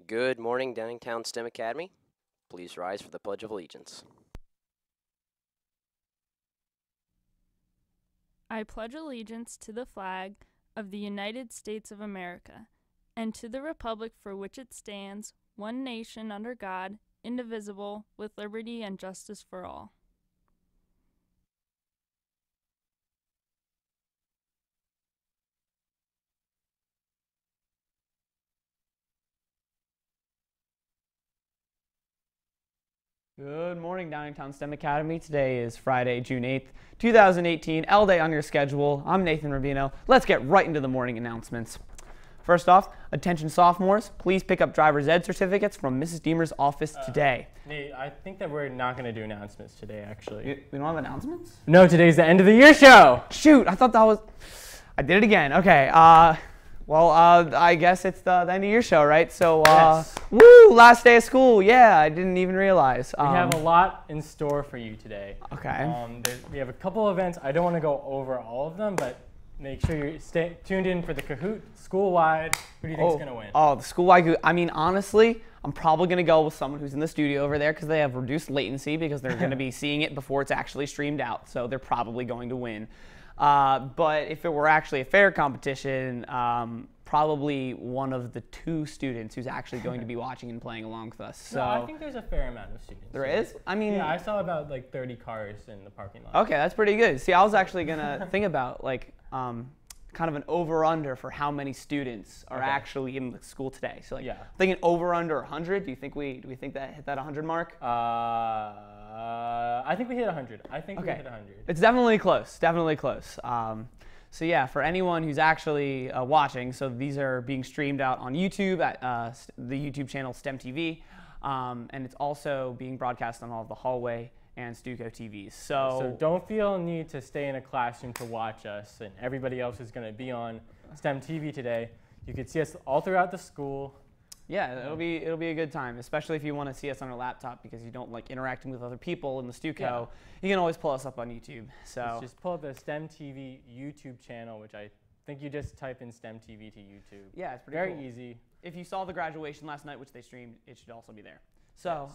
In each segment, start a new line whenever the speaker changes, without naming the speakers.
Good morning, Downingtown STEM Academy. Please rise for the Pledge of Allegiance.
I pledge allegiance to the flag of the United States of America and to the republic for which it stands, one nation under God, indivisible, with liberty and justice for all.
Good morning, Downingtown STEM Academy. Today is Friday, June 8th, 2018. L Day on your schedule. I'm Nathan Rubino. Let's get right into the morning announcements. First off, attention sophomores, please pick up driver's ed certificates from Mrs. Deemer's office today.
Nate, I think that we're not going to do announcements today, actually.
We don't have announcements?
No, today's the end of the year show.
Shoot, I thought that was... I did it again. Okay, I guess it's the end of your show, right? So,
Yes.
Woo, last day of school. Yeah, I didn't even realize.
We have a lot in store for you today.
Okay.
We have a couple events. I don't want to go over all of them, but make sure you stay tuned in for the Kahoot school-wide. Who do you think is going to win?
Oh, the school-wide Kahoot. I mean, honestly, I'm probably going to go with someone who's in the studio over there because they have reduced latency because they're going to be seeing it before it's actually streamed out. So they're probably going to win. But if it were actually a fair competition, probably one of the two students who's actually going to be watching and playing along with us. So
No, I think there's a fair amount of students.
there is? I mean,
Yeah, I saw about like 30 cars in the parking lot.
okay, that's pretty good. See, I was actually going to think about like kind of an over-under for how many students are actually in the school today. So like,
Yeah.
thinking over-under 100. Do we think that hit that 100 mark?
I think we hit 100. I think we hit 100.
It's definitely close. Definitely close. So yeah, for anyone who's actually watching, so these are being streamed out on YouTube at the YouTube channel stemtv, and it's also being broadcast on all of the hallway and Stuco TVs.
So don't feel a need to stay in a classroom to watch us, and everybody else is going to be on STEM TV today. You can see us all throughout the school.
yeah, it'll be a good time, especially if you want to see us on our laptop because you don't like interacting with other people in the Stuco.
Yeah.
You can always pull us up on YouTube. So
Just pull up the STEM TV YouTube channel, which I think you just type in STEM TV to YouTube.
yeah, it's pretty
Very
cool.
easy.
If you saw the graduation last night, which they streamed, it should also be there. So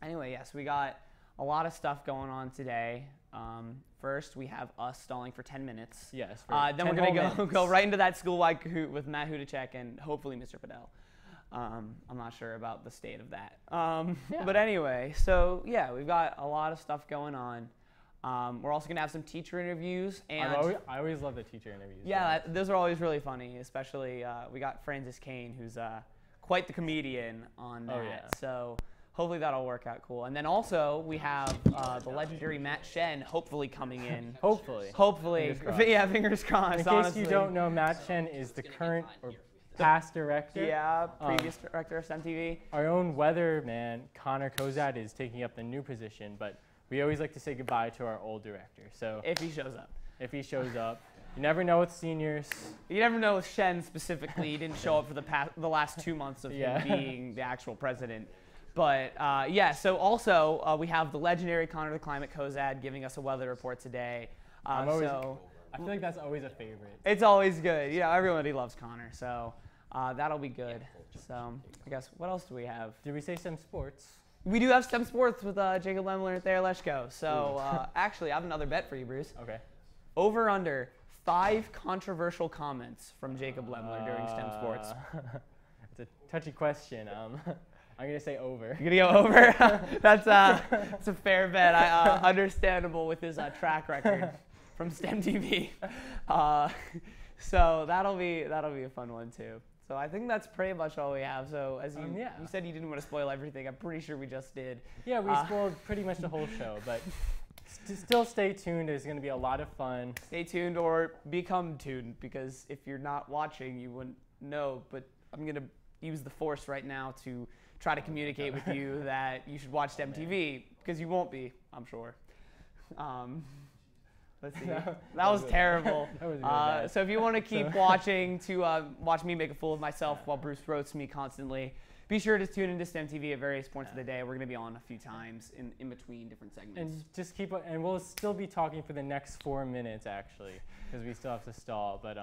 anyway, yes, we got a lot of stuff going on today. First, we have us stalling for 10 minutes.
Yes.
Then we're going to go right into that school-wide Kahoot with Matt Hudacek and hopefully Mr. Padel. I'm not sure about the state of that. But anyway, so yeah, we've got a lot of stuff going on. We're also going to have some teacher interviews. And
I always love the teacher interviews.
yeah, those are always really funny, especially we got Francis Kane, who's quite the comedian on that.
Oh, yeah.
So hopefully that'll work out cool. And then also we have the legendary Matt Shen hopefully coming in.
Hopefully.
Hopefully.
Fingers crossed.
Yeah, fingers crossed,
In case
honestly.
you don't know, Matt Shen is the current or past director.
Yeah, previous director of STEM TV.
Our own weatherman, Connor Kozad, is taking up the new position, but we always like to say goodbye to our old director. So
If he shows up.
if he shows up, you never know with seniors.
You never know with Shen specifically. He didn't show up for the last 2 months of
Yeah.
him being the actual president. But yeah, so also we have the legendary Connor the Climate Kozad giving us a weather report today.
I feel like that's always a favorite.
It's always good. Yeah, everybody loves Connor. So that'll be good. So I guess, what else do we have?
Did we say some sports?
We do have STEM Sports with Jacob Lemler and Thayer Leshko. So actually, I have another bet for you, Bruce.
Okay.
Over under 5 controversial comments from Jacob Lemler during STEM Sports.
It's a touchy question. I'm going to say over.
You're gonna go over? That's a fair bet. Understandable with his track record from STEM TV. So that'll be a fun one too. So I think that's pretty much all we have. So as you said, you didn't want to spoil everything. I'm pretty sure we just did.
Yeah, we spoiled pretty much the whole show, but still stay tuned. There's going to be a lot of fun.
Stay tuned or become tuned, because if you're not watching, you wouldn't know. But I'm gonna use the force right now to try to communicate with you that you should watch STEM TV, because you won't be, I'm sure. Let's see. That was terrible.
That was really bad.
So if you want to keep watching to watch me make a fool of myself while Bruce roasts me constantly, be sure to tune into STEM TV at various points of the day. We're going to be on a few times in between different segments.
And just keep, and we'll still be talking for the next 4 minutes actually, because we still have to stall. But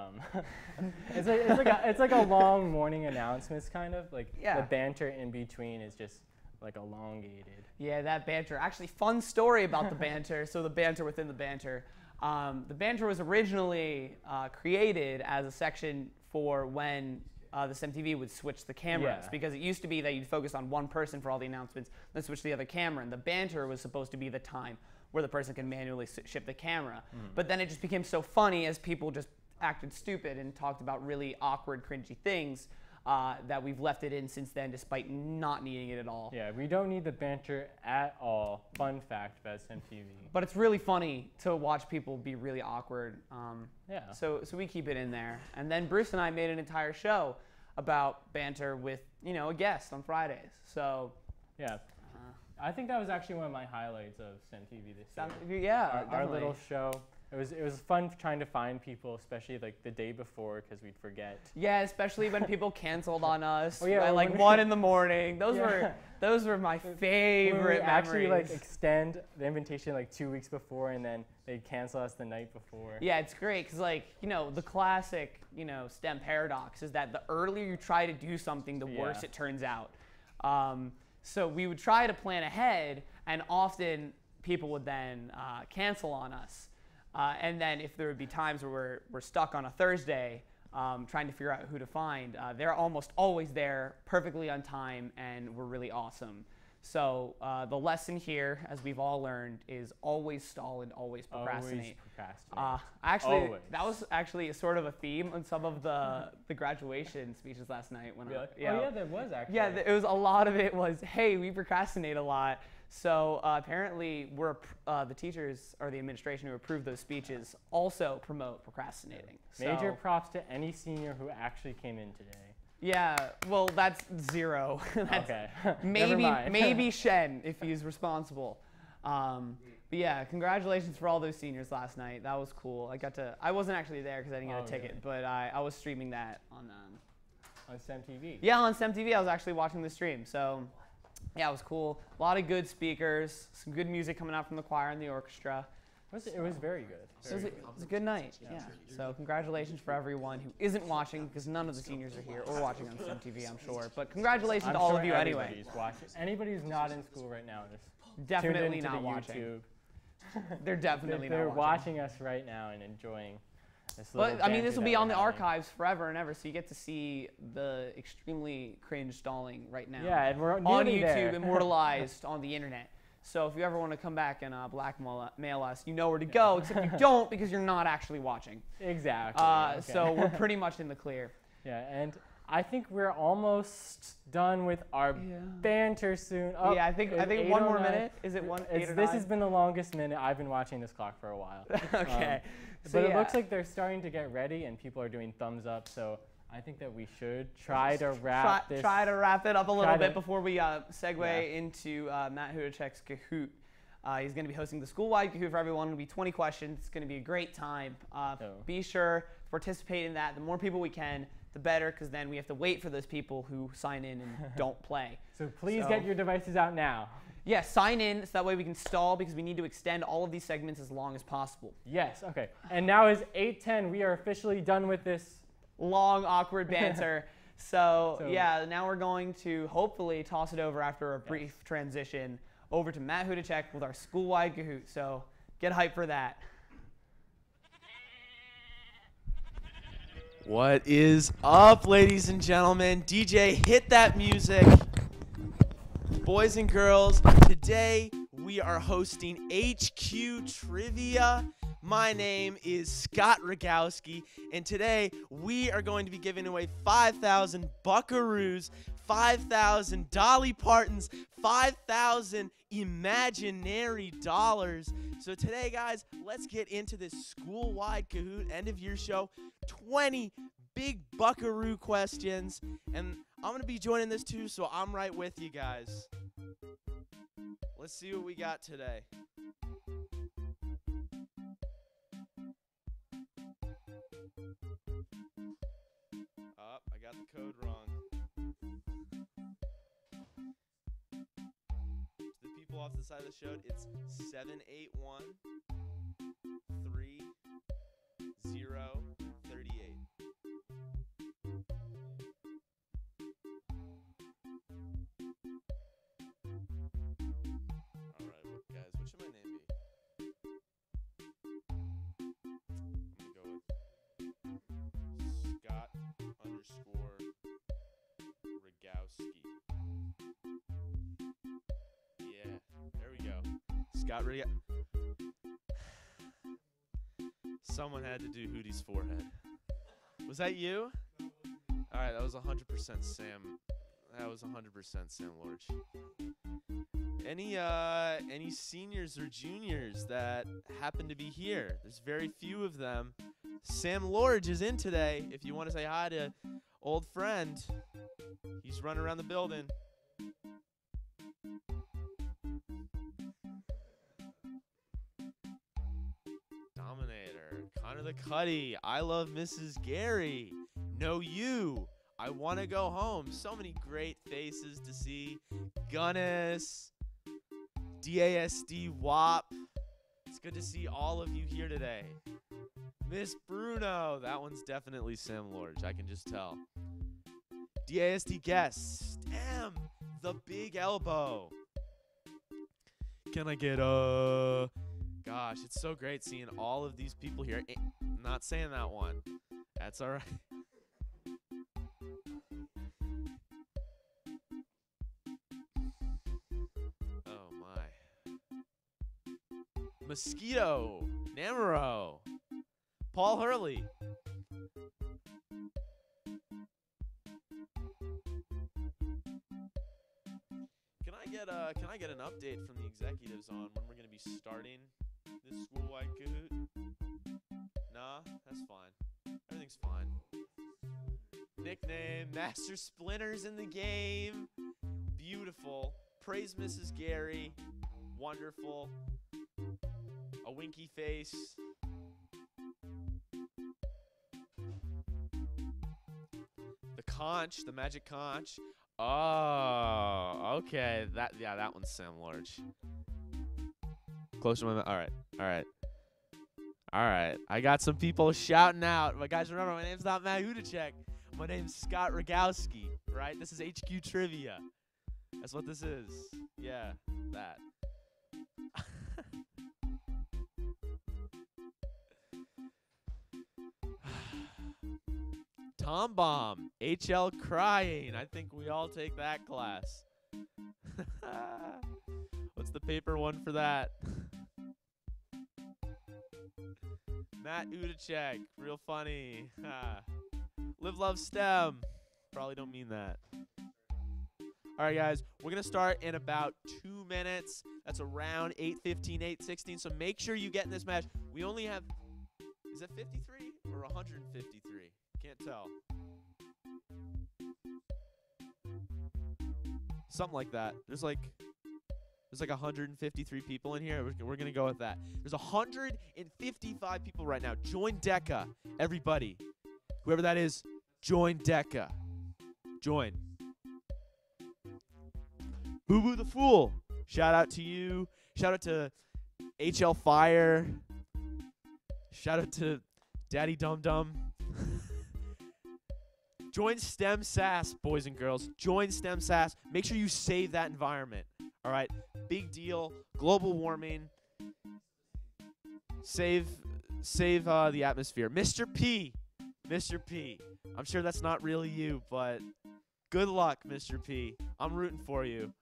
it's like a long morning announcements kind of like the banter in between is just like elongated.
Yeah, that banter. Actually, fun story about the banter. So the banter within the banter. The banter was originally created as a section for when the STEM TV would switch the cameras, because it used to be that you'd focus on one person for all the announcements, then switch to the other camera, and the banter was supposed to be the time where the person can manually shift the camera. But then it just became so funny as people just acted stupid and talked about really awkward, cringy things that we've left it in since then, despite not needing it at all.
Yeah, we don't need the banter at all. Fun fact about STEM TV.
But it's really funny to watch people be really awkward. So we keep it in there. And then Bruce and I made an entire show about banter with, a guest on Fridays. So
yeah, I think that was actually one of my highlights of STEM TV this year.
Yeah,
our little show. It was fun trying to find people, especially like the day before, because we'd forget.
Yeah, especially when people canceled on us
at
like 1 in the morning. Those were my favorite memories.
Actually like extend the invitation like 2 weeks before, and then they'd cancel us the night before.
Yeah, it's great because the classic STEM paradox is that the earlier you try to do something, the worse it turns out. So we would try to plan ahead, and often people would then cancel on us. And then if there would be times where we're stuck on a Thursday trying to figure out who to find, they're almost always there, perfectly on time, and we're really awesome. So the lesson here, as we've all learned, is always stall and always procrastinate. That was actually sort of a theme on some of the graduation speeches last night.
Really? Yeah, there was actually.
Yeah, it was a lot of it was, hey, we procrastinate a lot. So apparently, the teachers or the administration who approved those speeches also promote procrastinating.
Major props to any senior who actually came in today.
Yeah, well, that's 0. That's
okay.
maybe Shen if he's responsible. But yeah, congratulations for all those seniors last night. That was cool. I wasn't actually there because I didn't get a ticket, but I was streaming that on
STEM TV.
Yeah, on STEM TV, I was actually watching the stream. So. Yeah, it was cool. A lot of good speakers, some good music coming out from the choir and the orchestra.
It was very good.
It was a good night, yeah. So congratulations for everyone who isn't watching, because none of the seniors are here or watching on STEM TV, I'm sure. But congratulations to all of you anyway.
Anybody who's not in school right now is
definitely not watching. They're definitely not watching.
They're watching us right now and enjoying.
But I mean, this will be on the archives forever and ever, so you get to see the extremely cringe stalling right now.
Yeah, and we're
on YouTube, immortalized on the internet. So if you ever want to come back and blackmail us, you know where to go, except you don't because you're not actually watching.
Exactly.
So we're pretty much in the clear.
Yeah, and I think we're almost done with our banter soon. Oh,
yeah, I think 1 more minute. Is it 1?
This has been the longest minute. I've been watching this clock for a while.
Okay.
But it looks like they're starting to get ready, and people are doing thumbs up. So I think that we should try to wrap this.
Try to wrap it up a little bit before we segue into Matt Hudacek's Kahoot. He's going to be hosting the school-wide Kahoot for everyone. It'll be 20 questions. It's going to be a great time. Be sure to participate in that. The more people we can, the better, because then we have to wait for those people who sign in and don't play.
So please get your devices out now.
Yeah, sign in so that way we can stall, because we need to extend all of these segments as long as possible.
Yes, okay. And now is 8:10. We are officially done with this
long, awkward banter. So yeah, now we're going to hopefully toss it over after a brief transition over to Matt Hudacek with our school-wide Kahoot. So get hyped for that.
What is up, ladies and gentlemen? DJ, hit that music. Boys and girls, today we are hosting HQ Trivia. My name is Scott Rogowski, and today we are going to be giving away 5,000 buckaroos, 5,000 Dolly Partons, 5,000 imaginary dollars. So today, guys, let's get into this school-wide Kahoot end-of-year show. 20 big buckaroo questions, and I'm going to be joining this too, so I'm right with you guys. Let's see what we got today. Oh, I got the code wrong. off to the side of the show. It's 781 30 38. All right, well, guys, what should my name be? I'm gonna go with Scott _ Rogowski. Yeah, there we go. Scott Rogowski. Someone had to do Hootie's forehead. Was that you? All right, that was 100% Sam. That was 100% Sam Lorch. Any seniors or juniors that happen to be here? There's very few of them. Sam Lorge is in today. If you want to say hi to old friend, he's running around the building. Dominator, Connor the Cuddy, I love Mrs. Gary, Know You, I want to go home. So many great faces to see. Gunnis, DASD WAP. It's good to see all of you here today. Miss Bruno, that one's definitely Sam Lorge, I can just tell. DASD guest, Stem, the Big Elbow. Can I get a... Gosh, it's so great seeing all of these people here. I'm not saying that one. That's all right. Oh, my. Mosquito, Namuro, Paul Hurley. Can I get an update from the executives on when we're going to be starting this school-wide Kahoot? Nah, that's fine. Everything's fine. Nickname, Master Splinter's in the game. Beautiful. Praise Mrs. Gary. Wonderful. A winky face. The conch, the magic conch. Oh, okay. That one's Sam Lorch. Close to my mouth. All right. I got some people shouting out. But guys, remember, my name's not Matt Hudacek. My name's Scott Rogowski, right? This is HQ Trivia. That's what this is. Yeah, that. Tom Bomb, HL crying. I think we all take that class. What's the paper one for that? Matt Udacek, real funny. Live, love, STEM. Probably don't mean that. All right, guys, we're going to start in about 2 minutes. That's around 8:15, 8:16. So make sure you get in this match. We only have, is it 53 or 153? Can't tell. Something like that. There's like 153 people in here. We're going to go with that. There's 155 people right now. Join DECA, everybody. Whoever that is, join DECA. Join. Boo Boo the Fool. Shout out to you. Shout out to HL Fire. Shout out to Daddy Dum Dum. Join STEM SAS, boys and girls. Join STEM SAS. Make sure you save that environment. All right? Big deal. Global warming. Save the atmosphere. Mr. P. Mr. P. I'm sure that's not really you, but good luck, Mr. P. I'm rooting for you.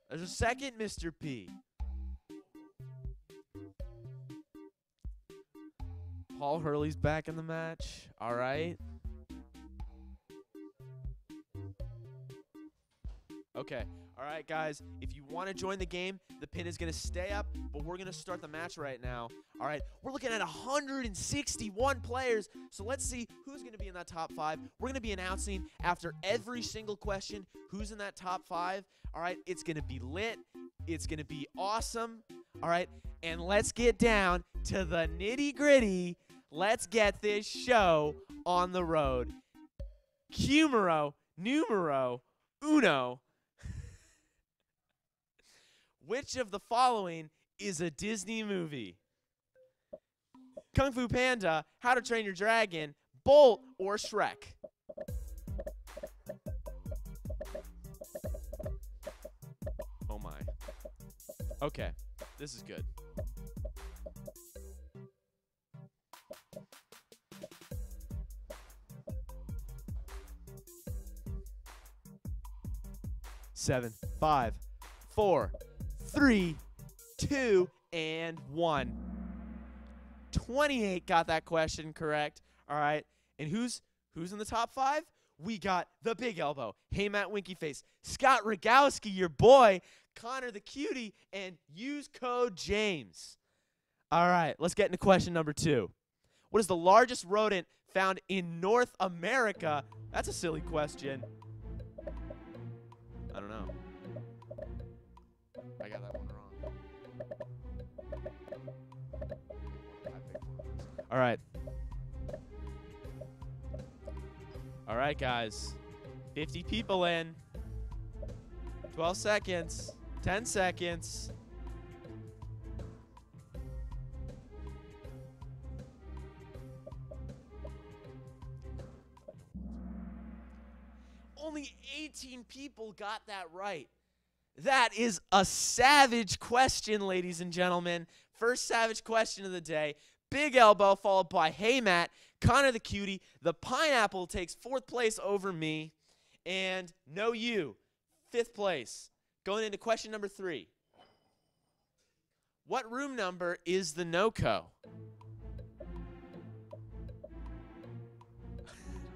There's a second Mr. P. Paul Hurley's back in the match. All right. Okay. All right, guys. If you want to join the game, the pin is going to stay up, but we're going to start the match right now. All right. We're looking at 161 players, so let's see who's going to be in that top 5. We're going to be announcing after every single question who's in that top 5. All right. It's going to be lit. It's going to be awesome. All right. And let's get down to the nitty-gritty. Let's get this show on the road. Numero uno. Which of the following is a Disney movie? Kung Fu Panda, How to Train Your Dragon, Bolt, or Shrek? Oh my. Okay, this is good. Seven, 5, 4, 3, 2, and 1. 28 got that question correct. All right. And who's in the top 5? We got the Big Elbow, Hey Matt Winky Face, Scott Rogowski, your boy, Connor the Cutie, and use code James. All right, let's get into question number 2. What is the largest rodent found in North America? That's a silly question. I don't know. I got that one wrong. All right. All right, guys. 50 people in. 12 seconds. 10 seconds. Only 18 people got that right. That is a savage question, ladies and gentlemen. First savage question of the day. Big Elbow followed by Hey Matt, Connor the Cutie. The Pineapple takes 4th place over me. And No You, 5th place. Going into question number 3. What room number is the NoCo? I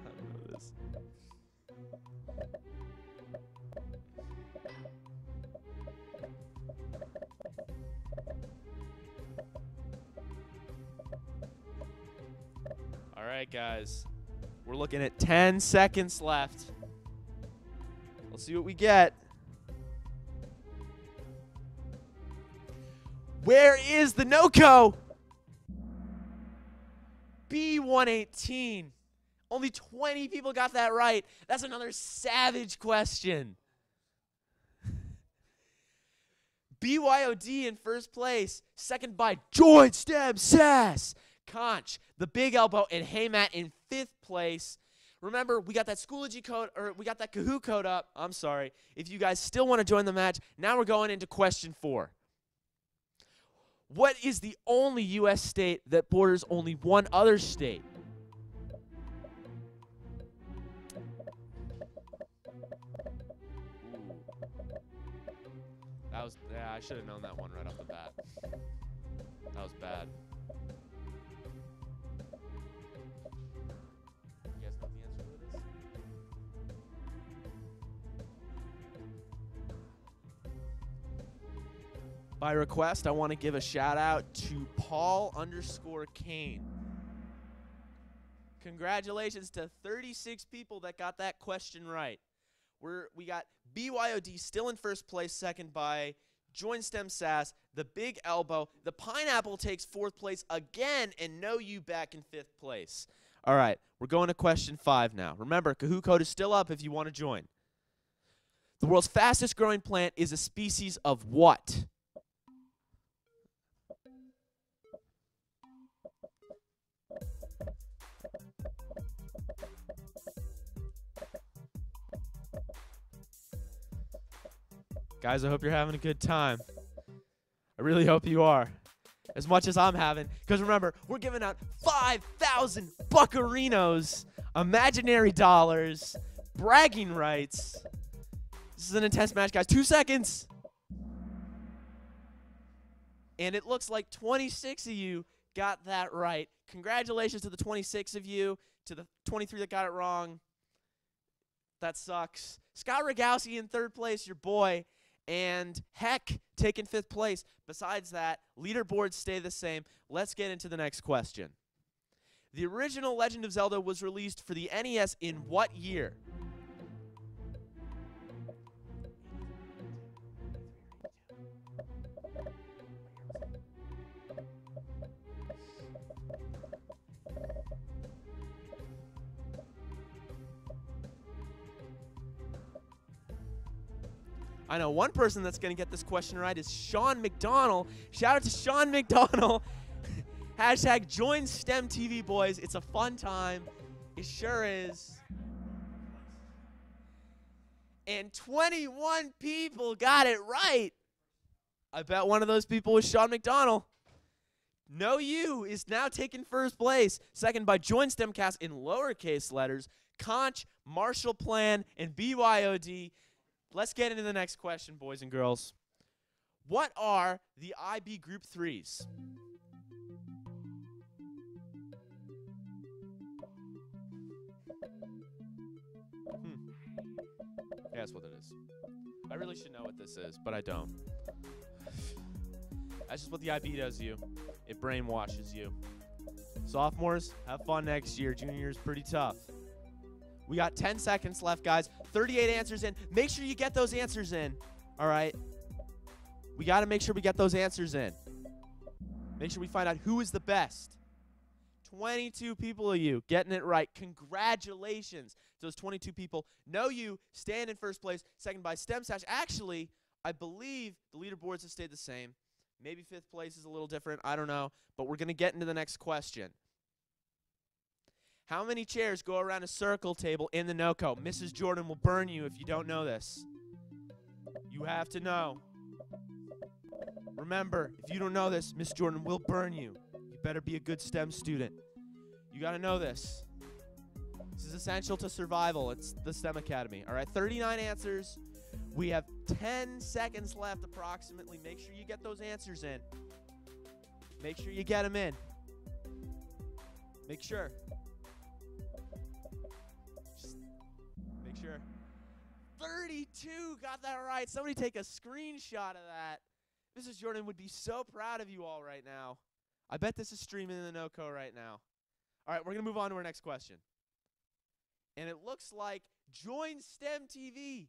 don't know this. All right, guys. We're looking at 10 seconds left. Let's see what we get. Where is the NoCo? B118. Only 20 people got that right. That's another savage question. BYOD in 1st place. Second by Join Stem Sass. Conch, the Big Elbow, and Hey Matt in 5th place. Remember, we got that Schoology code, or we got that Kahoot code up. I'm sorry. If you guys still want to join the match, now we're going into question 4. What is the only U.S. state that borders only one other state? Yeah, I should have known that one right off the bat. That was bad. You guys know the answer to this? By request, I want to give a shout out to Paul_Kane. Congratulations to 36 people that got that question right. We got BYOD still in 1st place, second by Join Stem Sass, the Big Elbow. The Pineapple takes 4th place again, and No You back in 5th place. All right, we're going to question 5 now. Remember, Kahoot code is still up if you want to join. The world's fastest growing plant is a species of what? Guys, I hope you're having a good time. I really hope you are. As much as I'm having. Because remember, we're giving out 5,000 buccarinos, imaginary dollars, bragging rights. This is an intense match, guys. 2 seconds. And it looks like 26 of you got that right. Congratulations to the 26 of you. To the 23 that got it wrong. That sucks. Scott Rogowski in 3rd place, your boy. And Heck taking 5th place. Besides that, leaderboards stay the same. Let's get into the next question. The original Legend of Zelda was released for the NES in what year? I know one person that's going to get this question right is Sean McDonald. Shout out to Sean McDonald. Hashtag join STEM TV, boys. It's a fun time. It sure is. And 21 people got it right. I bet one of those people was Sean McDonald. No You is now taking first place, second by Join STEMcast in lowercase letters, Conch, Marshall Plan, and BYOD. Let's get into the next question, boys and girls. What are the IB Group 3s? Yeah, that's what it is. I really should know what this is, but I don't. That's just what the IB does to you. It brainwashes you. Sophomores, have fun next year. Juniors, pretty tough. We got 10 seconds left, guys. 38 answers in. Make sure you get those answers in. All right? We got to make sure we get those answers in. Make sure we find out who is the best. 22 people of you getting it right. Congratulations to those 22 people. No You stand in first place, second by STEMstash. Actually, I believe the leaderboards have stayed the same. Maybe fifth place is a little different. I don't know. But we're going to get into the next question. How many chairs go around a circle table in the NOCO? Mrs. Jordan will burn you if you don't know this. You have to know. Remember, if you don't know this, Miss Jordan will burn you. You better be a good STEM student. You got to know this. This is essential to survival. It's the STEM Academy. All right, 39 answers. We have 10 seconds left approximately. Make sure you get those answers in. Make sure you get them in. Make sure. Just make sure. 32 got that right. Somebody take a screenshot of that. Mrs. Jordan would be so proud of you all right now. I bet this is streaming in the NOCO right now. All right, we're going to move on to our next question. And it looks like Join STEM TV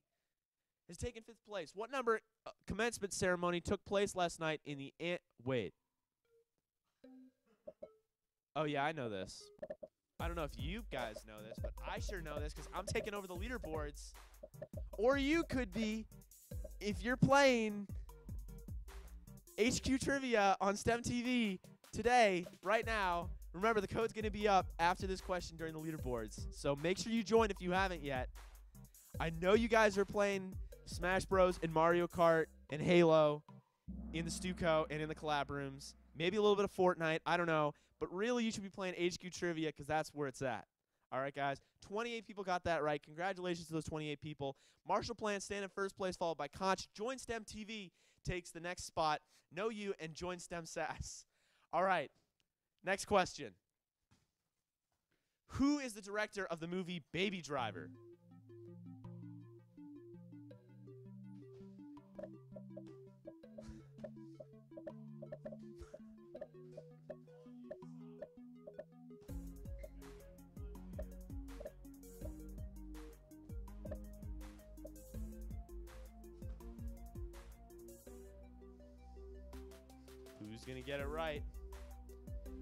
has taken fifth place. What number commencement ceremony took place last night in the wait. Oh, yeah, I know this. I don't know if you guys know this, but I sure know this because I'm taking over the leaderboards. Or you could be if you're playing HQ Trivia on STEM TV today, right now. Remember, the code's going to be up after this question during the leaderboards. So make sure you join if you haven't yet. I know you guys are playing Smash Bros. And Mario Kart and Halo in the Stuco and in the collab rooms. Maybe a little bit of Fortnite. I don't know. But really, you should be playing HQ Trivia because that's where it's at. All right, guys. 28 people got that right. Congratulations to those 28 people. Marshall Plan stand in first place, followed by Conch. Join STEM TV takes the next spot. No You and Join STEM SAS. All right. Next question. Who is the director of the movie Baby Driver? Who's going to get it right?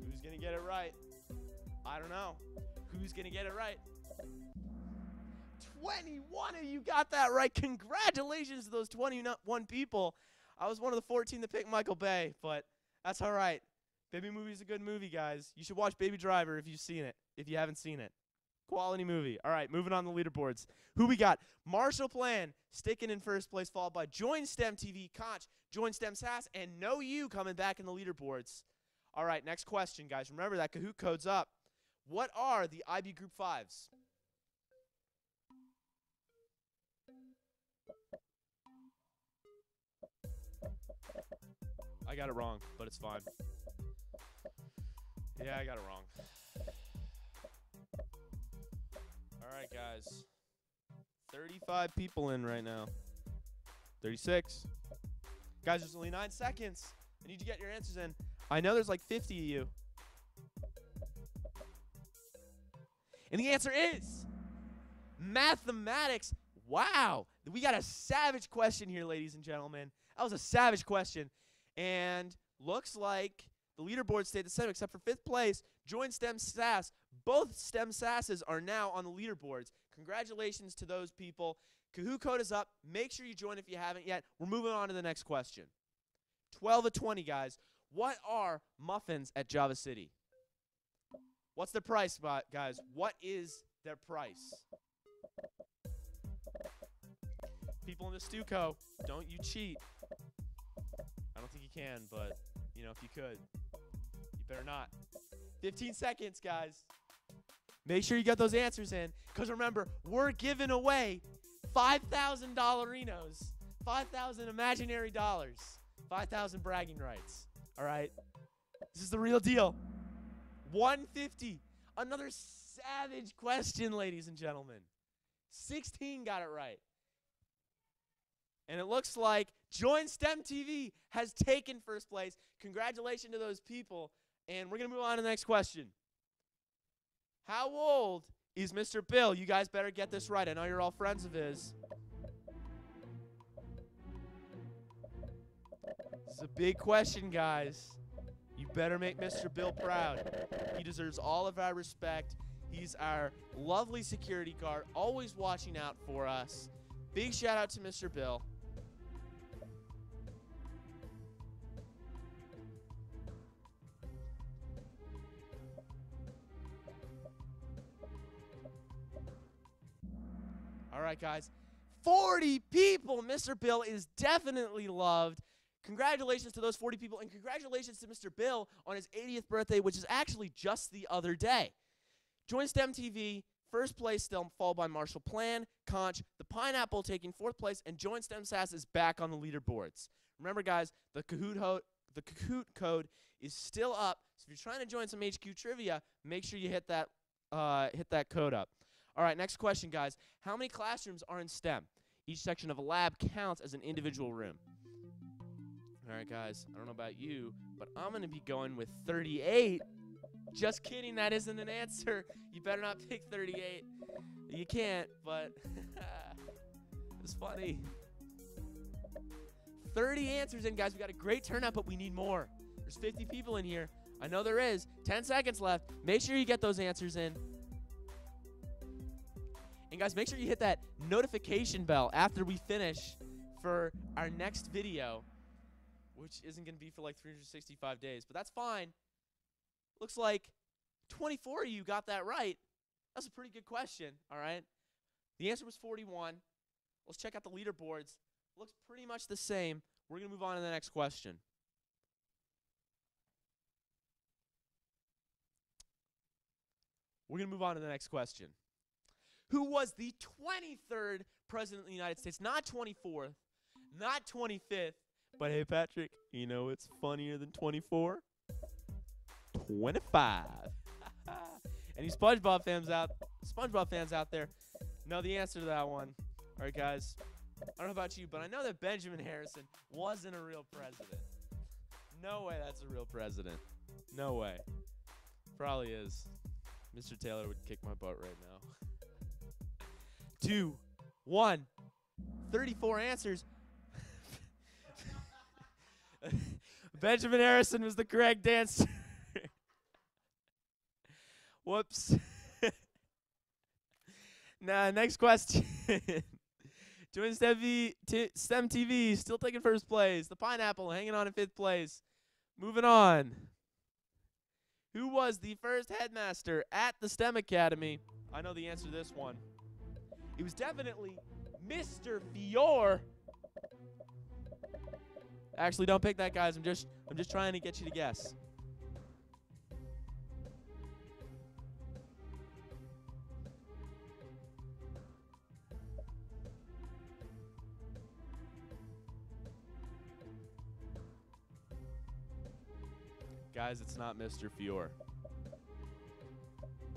Who's going to get it right? I don't know. Who's going to get it right? 21 of you got that right. Congratulations to those 21 people. I was one of the 14 that picked Michael Bay, but that's all right. Baby Movie's a good movie, guys. You should watch Baby Driver if you've seen it, if you haven't seen it. Quality movie. All right, moving on the leaderboards. Who we got? Marshall Plan sticking in first place, followed by Join STEM TV, Conch, Join STEM SAS, and No You coming back in the leaderboards. All right, next question, guys. Remember that Kahoot code's up. What are the IB Group 5s? I got it wrong, but it's fine. Yeah, I got it wrong. All right, guys. 35 people in right now. 36. Guys, there's only 9 seconds. I need you to get your answers in. I know there's like 50 of you. And the answer is mathematics. Wow. We got a savage question here, ladies and gentlemen. That was a savage question. And looks like the leaderboard stayed the same except for 5th place. Join STEM SAS. Both STEM SASs are now on the leaderboards. Congratulations to those people. Kahoot code is up. Make sure you join if you haven't yet. We're moving on to the next question. 12 of 20, guys. What are muffins at Java City? What's their price, guys? What is their price? People in the Stuco, don't you cheat. I don't think you can, but, you know, if you could, you better not. 15 seconds, guys. Make sure you get those answers in, because remember, we're giving away 5,000 dollarinos, 5,000 imaginary dollars, 5,000 bragging rights. All right? This is the real deal. 150. Another savage question, ladies and gentlemen. 16 got it right. And it looks like Join STEM TV has taken first place. Congratulations to those people. And we're going to move on to the next question. How old is Mr. Bill? You guys better get this right. I know you're all friends of his. This is a big question, guys. You better make Mr. Bill proud. He deserves all of our respect. He's our lovely security guard, always watching out for us. Big shout out to Mr. Bill. All right, guys. 40 people. Mr. Bill is definitely loved. Congratulations to those 40 people, and congratulations to Mr. Bill on his 80th birthday, which is actually just the other day. Join STEM TV, first place still, followed by Marshall Plan, Conch, the Pineapple taking fourth place, and Join STEM SAS is back on the leaderboards. Remember, guys, the Kahoot code is still up, so if you're trying to join some HQ trivia, make sure you hit that code up. All right, next question, guys. How many classrooms are in STEM? Each section of a lab counts as an individual room. All right, guys, I don't know about you, but I'm going to be going with 38. Just kidding, that isn't an answer. You better not pick 38. You can't, but it's funny. 30 answers in, guys. We got a great turnout, but we need more. There's 50 people in here. I know there is. 10 seconds left. Make sure you get those answers in. And, guys, make sure you hit that notification bell after we finish for our next video, which isn't going to be for like 365 days, but that's fine. Looks like 24 of you got that right. That's a pretty good question, all right? The answer was 41. Let's check out the leaderboards. Looks pretty much the same. We're going to move on to the next question. We're going to move on to the next question. Who was the 23rd president of the United States? Not 24th, not 25th, but hey, Patrick, you know it's funnier than 24? 25. Any SpongeBob fans out there know the answer to that one. All right, guys. I don't know about you, but I know that Benjamin Harrison wasn't a real president. No way that's a real president. No way. Probably is. Mr. Taylor would kick my butt right now. 2, 1. 34 answers. Benjamin Harrison was the correct answer. Whoops. Now, next question. Join STEM TV, still taking first place. The Pineapple hanging on in 5th place. Moving on. Who was the first headmaster at the STEM Academy? I know the answer to this one. It was definitely Mr. Fior. Actually, don't pick that, guys. I'm just trying to get you to guess. Guys, it's not Mr. Fior.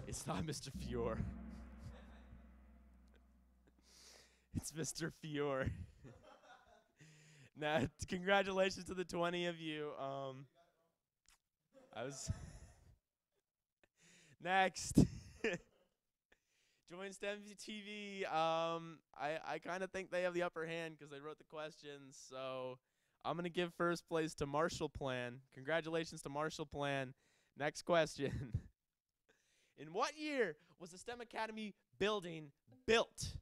It's not Mr. Fior. It's Mr. Fior. Now, congratulations to the 20 of you. I was next. Join STEM TV. I kind of think they have the upper hand because they wrote the questions. So I'm gonna give first place to Marshall Plan. Congratulations to Marshall Plan. Next question. In what year was the STEM Academy building built?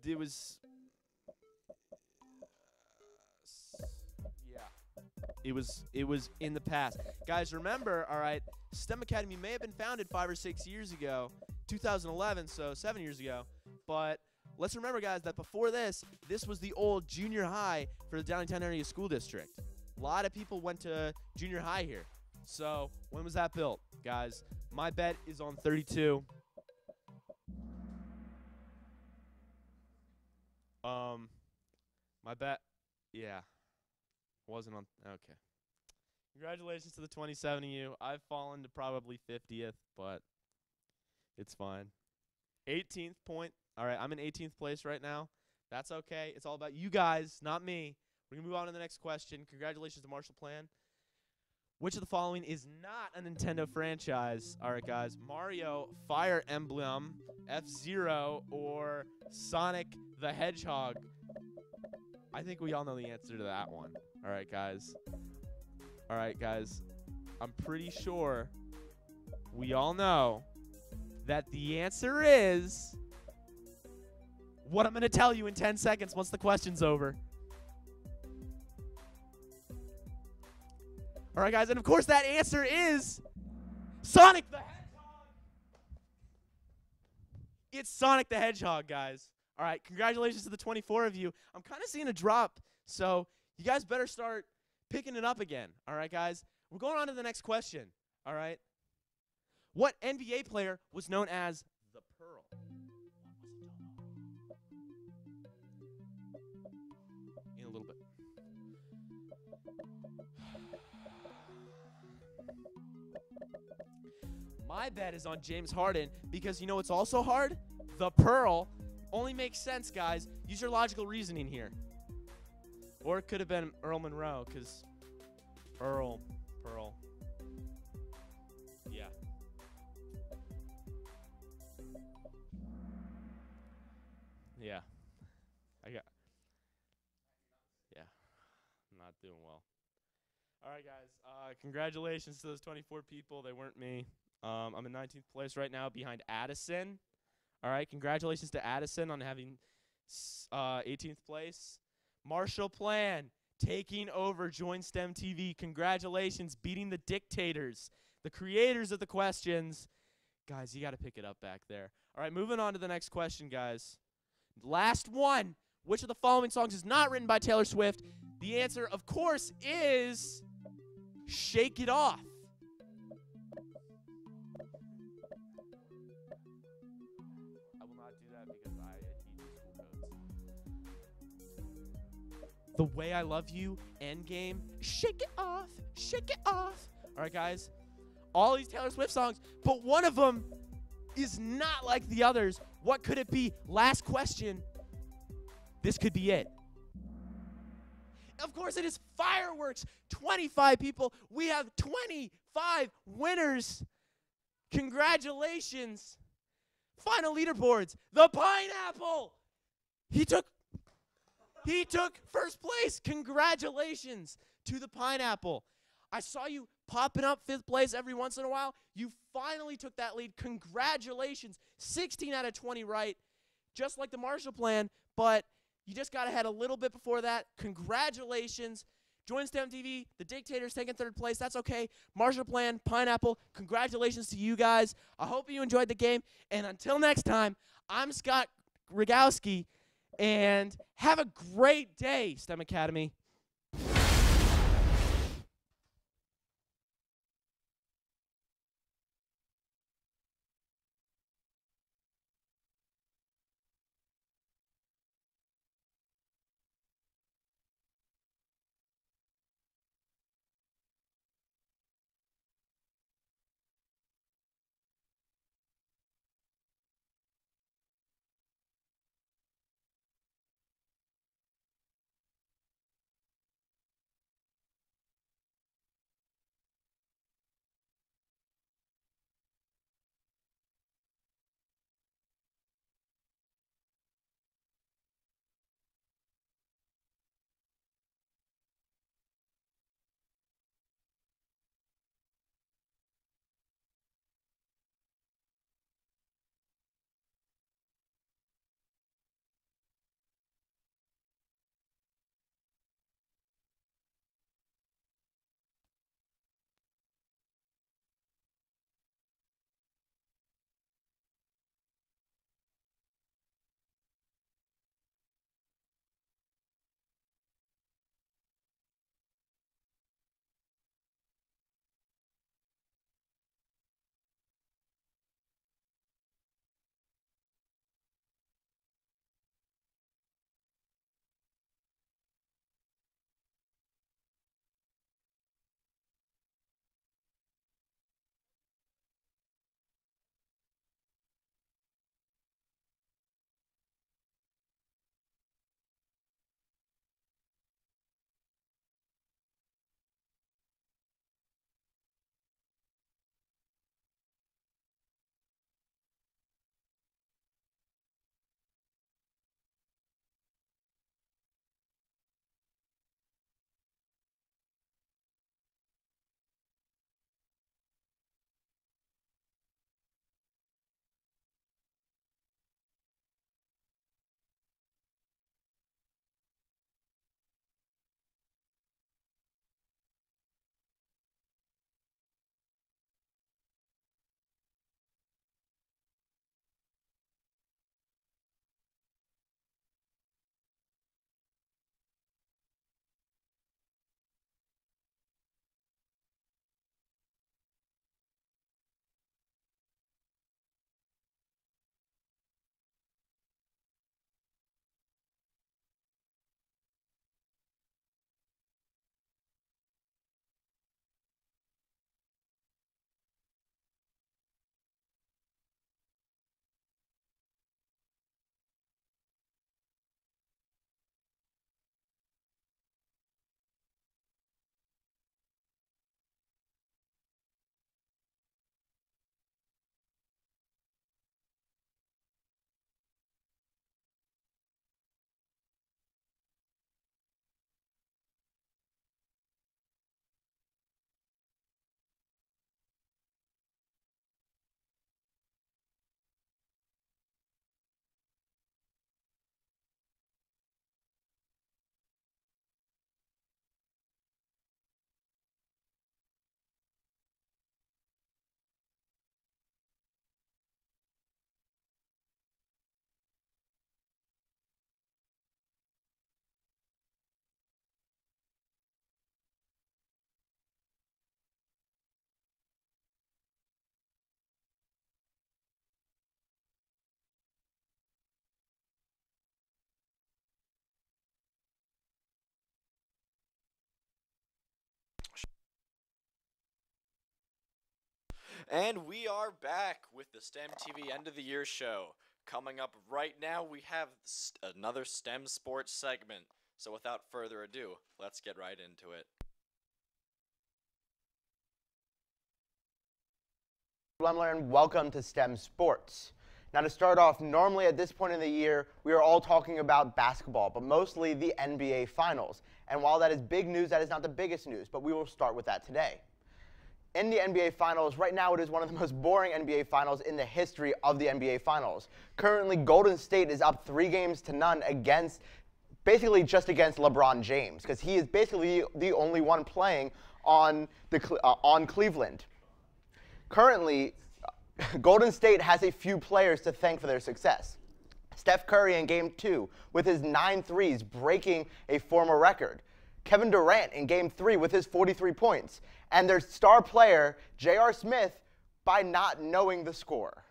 it was. Yeah. It was in the past. Guys, remember, all right, STEM Academy may have been founded 5 or 6 years ago, 2011, so 7 years ago. But let's remember, guys, that before this was the old junior high for the Downingtown Area School District. A lot of people went to junior high here. So when was that built, guys? My bet is on 32. My bet, yeah, wasn't on. Okay. Congratulations to the 27 of you. I've fallen to probably 50th, but it's fine. 18th point. All right, I'm in 18th place right now. That's okay. It's all about you guys, not me. We're going to move on to the next question. Congratulations to Marshall Plan. Which of the following is not a Nintendo franchise? All right, guys. Mario, Fire Emblem, F-Zero, or Sonic the Hedgehog? I think we all know the answer to that one. All right, guys. All right, guys. I'm pretty sure we all know that the answer is what I'm going to tell you in 10 seconds once the question's over. All right, guys. And, of course, that answer is Sonic the Hedgehog. It's Sonic the Hedgehog, guys. All right, congratulations to the 24 of you. I'm kind of seeing a drop, so you guys better start picking it up again. All right, guys? We're going on to the next question. All right? What NBA player was known as the Pearl? In a little bit. My bet is on James Harden because you know what's also hard? The Pearl. Only makes sense, guys. Use your logical reasoning here. Or it could have been Earl Monroe, because Pearl. Yeah. Yeah. Yeah. I'm not doing well. All right, guys. Congratulations to those 24 people. They weren't me. I'm in 19th place right now behind Addison. All right, congratulations to Addison on having 18th place. Marshall Plan taking over Join STEM TV. Congratulations, beating the dictators, the creators of the questions. Guys, you got to pick it up back there. All right, moving on to the next question, guys. Last one. Which of the following songs is not written by Taylor Swift? The answer, of course, is Shake It Off. The Way I Love You, Endgame, Shake It Off, Shake It Off. All right, guys. All these Taylor Swift songs, but one of them is not like the others. What could it be? Last question. This could be it. Of course, it is Fireworks. 25 people. We have 25 winners. Congratulations. Final leaderboards. The Pineapple. He took first place. Congratulations to the Pineapple. I saw you popping up 5th place every once in a while. You finally took that lead. Congratulations. 16 out of 20 right, just like the Marshall Plan, but you just got ahead a little bit before that. Congratulations. Join STEM TV. The Dictators taking 3rd place. That's okay. Marshall Plan, Pineapple, congratulations to you guys. I hope you enjoyed the game. And until next time, I'm Scott Rogowski. And have a great day, STEM Academy.
And we are back with the STEM TV end of the year show. Coming up right now, we have another STEM sports segment. So without further ado, let's get right into it.
And welcome to STEM Sports. Now to start off, normally at this point in the year, we are all talking about basketball, but mostly the NBA Finals. And while that is big news, that is not the biggest news, but we will start with that today. In the NBA Finals, right now it is one of the most boring NBA Finals in the history of the NBA Finals. Currently, Golden State is up 3-0 against, basically just against LeBron James, because he is basically the only one playing on Cleveland. Currently, Golden State has a few players to thank for their success. Steph Curry in Game 2 with his 9 threes, breaking a former record. Kevin Durant in Game 3 with his 43 points. And their star player, J.R. Smith, by not knowing the score.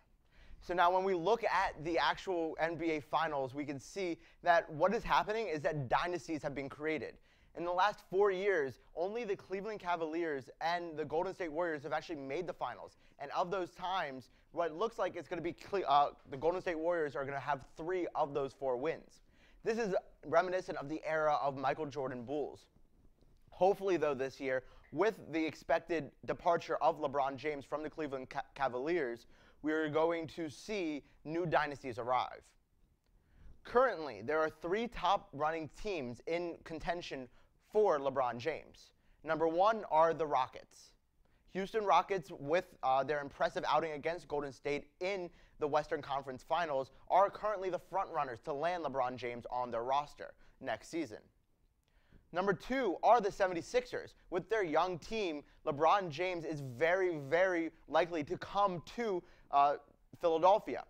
So now when we look at the actual NBA Finals, we can see that what is happening is that dynasties have been created. In the last 4 years, only the Cleveland Cavaliers and the Golden State Warriors have actually made the finals. And of those times, what looks like it's going to be the Golden State Warriors are going to have 3 of those 4 wins. This is reminiscent of the era of Michael Jordan Bulls. Hopefully, though, this year, with the expected departure of LeBron James from the Cleveland Cavaliers, we are going to see new dynasties arrive. Currently, there are 3 top running teams in contention for LeBron James. Number 1 are the Rockets. Houston Rockets, with their impressive outing against Golden State in the Western Conference Finals, are currently the front runners to land LeBron James on their roster next season. Number 2 are the 76ers. With their young team, LeBron James is very, very likely to come to Philadelphia.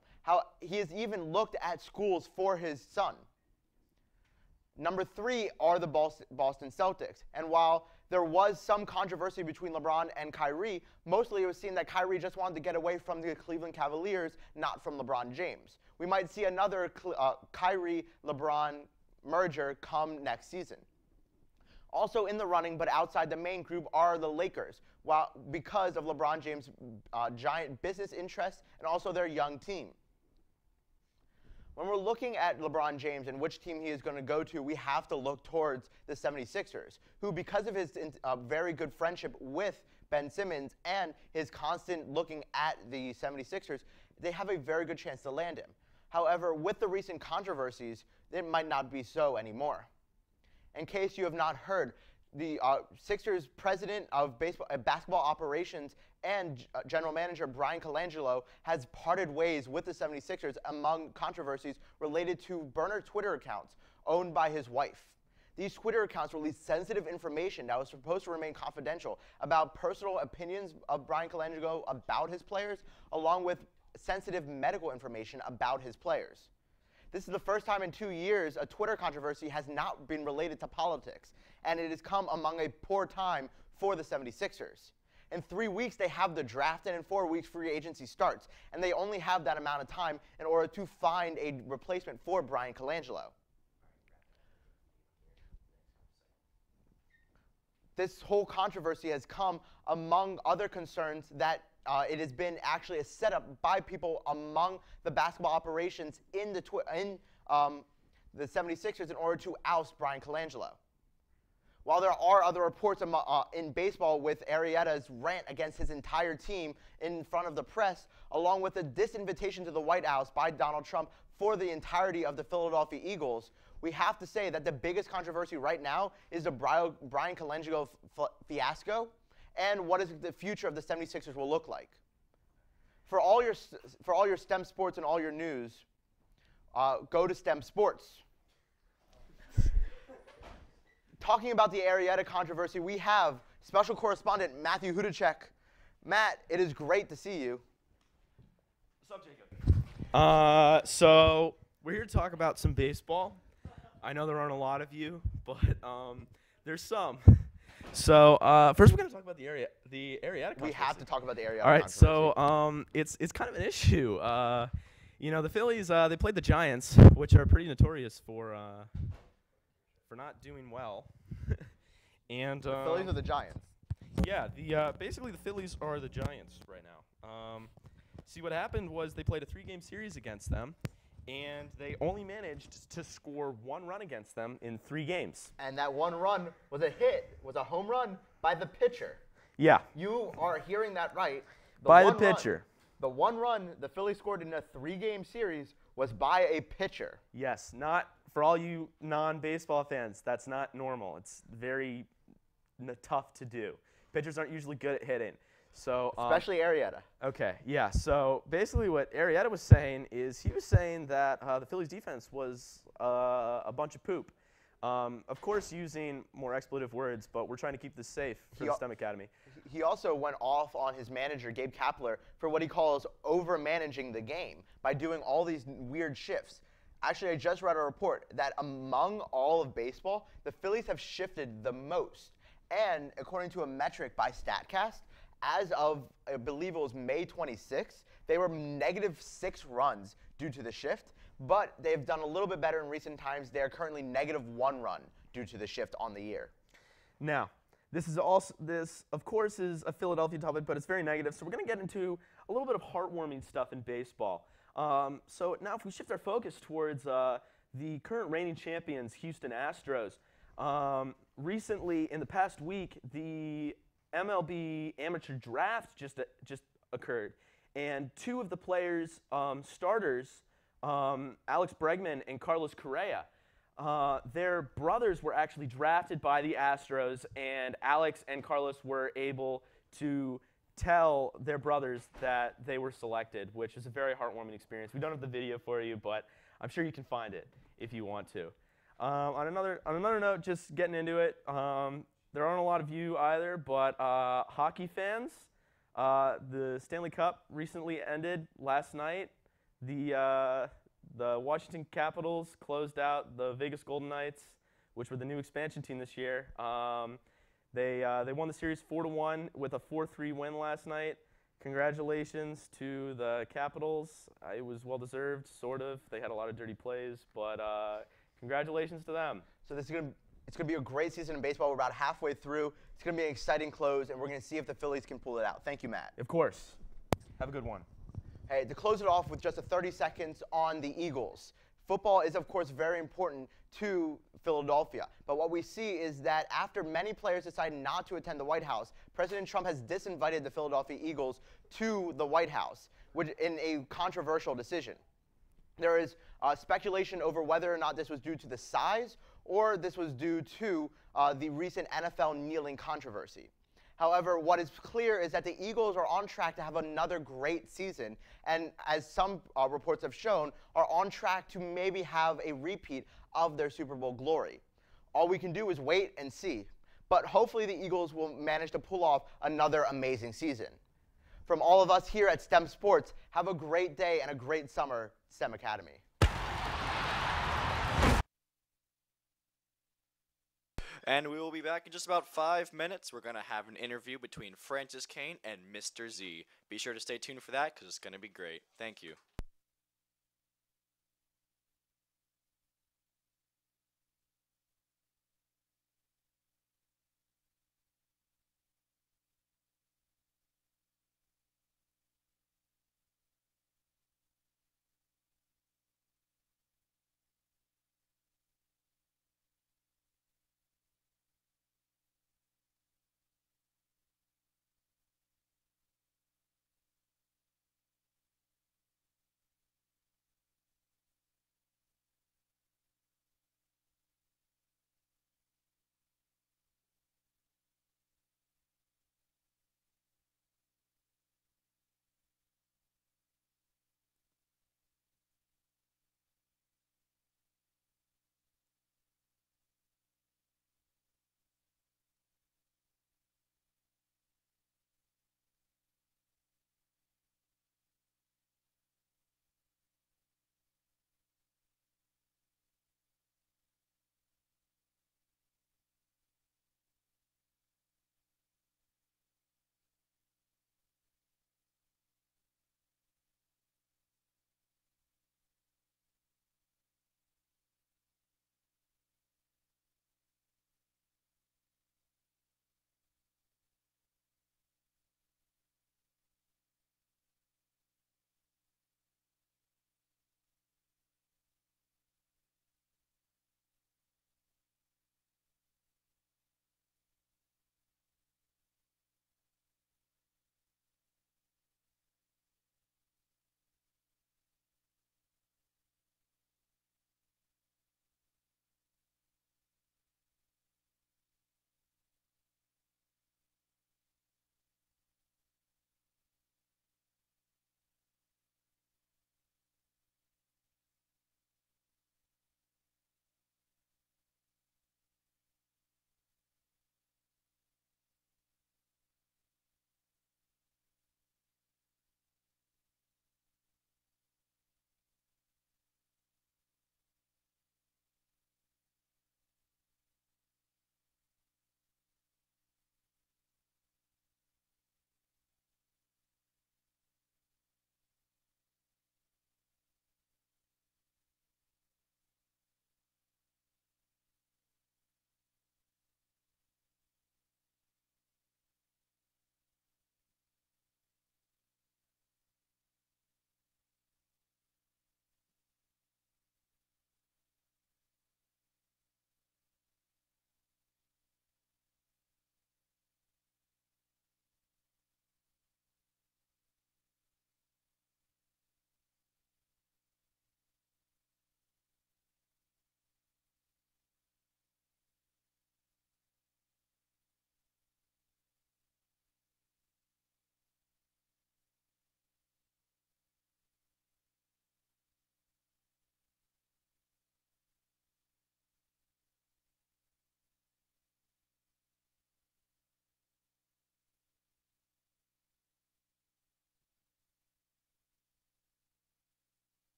He has even looked at schools for his son. Number 3 are the Boston Celtics. And while there was some controversy between LeBron and Kyrie, mostly it was seen that Kyrie just wanted to get away from the Cleveland Cavaliers, not from LeBron James. We might see another Kyrie-LeBron merger come next season. Also in the running, but outside the main group, are the Lakers, because of LeBron James' giant business interests and also their young team. When we're looking at LeBron James and which team he is going to go to, we have to look towards the 76ers, who, because of his very good friendship with Ben Simmons and his constant looking at the 76ers, they have a very good chance to land him. However, with the recent controversies, it might not be so anymore. In case you have not heard, the Sixers president of basketball operations and general manager Brian Colangelo has parted ways with the 76ers among controversies related to burner Twitter accounts owned by his wife. These Twitter accounts released sensitive information that was supposed to remain confidential about personal opinions of Brian Colangelo about his players, along with sensitive medical information about his players. This is the first time in 2 years a Twitter controversy has not been related to politics, and it has come among a poor time for the 76ers. In 3 weeks, they have the draft, and in 4 weeks, free agency starts, and they only have that amount of time in order to find a replacement for Brian Colangelo. This whole controversy has come among other concerns that it has been actually a setup by people among the basketball operations in the 76ers in order to oust Brian Colangelo. While there are other reports in baseball with Arrieta's rant against his entire team in front of the press, along with a disinvitation to the White House by Donald Trump for the entirety of the Philadelphia Eagles, we have to say that the biggest controversy right now is the Brian Colangelo fiasco and what is the future of the 76ers will look like. For all your STEM sports and all your news, go to STEM Sports. Talking about the Arrieta controversy, we have special correspondent Matthew Hudacek. Matt, it is great to see you.
What's up, Jacob? So we're here to talk about some baseball. I know there aren't a lot of you, but there's some. So first, we're going to talk about the Arrieta controversy.
We have to talk about the Arrieta
All right,
controversy.
so it's kind of an issue. You know, the Phillies they played the Giants, which are pretty notorious for not doing well. And
the Phillies are the Giants.
Yeah, basically the Phillies are the Giants right now. See, what happened was they played a 3-game series against them, and they only managed to score 1 run against them in 3 games.
And that 1 run was a home run by the pitcher.
Yeah.
You are hearing that right.
By the pitcher.
The 1 run the Phillies scored in a 3-game series was by a pitcher.
Yes, not for all you non-baseball fans. That's not normal. It's very tough to do. Pitchers aren't usually good at hitting. So
especially Arrieta.
Okay, yeah. So basically what Arrieta was saying is he was saying that the Phillies defense was a bunch of poop. Of course, using more expletive words, but we're trying to keep this safe for the STEM Academy.
He also went off on his manager, Gabe Kapler, for what he calls over-managing the game by doing all these weird shifts. Actually, I just read a report that among all of baseball, the Phillies have shifted the most. And according to a metric by StatCast, as of, I believe it was May 26th, they were -6 runs due to the shift, but they've done a little bit better in recent times. They are currently -1 run due to the shift on the year.
Now, this, of course, is a Philadelphia topic, but it's very negative, so we're going to get into a little bit of heartwarming stuff in baseball. So now if we shift our focus towards the current reigning champions, Houston Astros, recently, in the past week, the MLB amateur draft just occurred, and 2 of the players' starters, Alex Bregman and Carlos Correa, their brothers were actually drafted by the Astros, and Alex and Carlos were able to tell their brothers that they were selected, which is a very heartwarming experience. We don't have the video for you, but I'm sure you can find it if you want to. On another note, just getting into it, there aren't a lot of you either, but hockey fans, the Stanley Cup recently ended last night. The Washington Capitals closed out the Vegas Golden Knights, which were the new expansion team this year. They won the series 4-1 with a 4-3 win last night. Congratulations to the Capitals. It was well-deserved, sort of. They had a lot of dirty plays, but congratulations to them.
So it's going to be a great season in baseball. We're about halfway through. It's going to be an exciting close, and we're going to see if the Phillies can pull it out. Thank you, Matt.
Of course. Have a good one.
Hey, to close it off with just 30 seconds on the Eagles. Football is, of course, very important to Philadelphia. But what we see is that after many players decided not to attend the White House, President Trump has disinvited the Philadelphia Eagles to the White House, which in a controversial decision. There is speculation over whether or not this was due to the size or this was due to the recent NFL kneeling controversy. However, what is clear is that the Eagles are on track to have another great season, and as some reports have shown, are on track to maybe have a repeat of their Super Bowl glory. All we can do is wait and see, but hopefully the Eagles will manage to pull off another amazing season. From all of us here at STEM Sports, have a great day and a great summer, STEM Academy.
And we will be back in just about 5 minutes. We're going to have an interview between Francis Kane and Mr. Z. Be sure to stay tuned for that because it's going to be great. Thank you.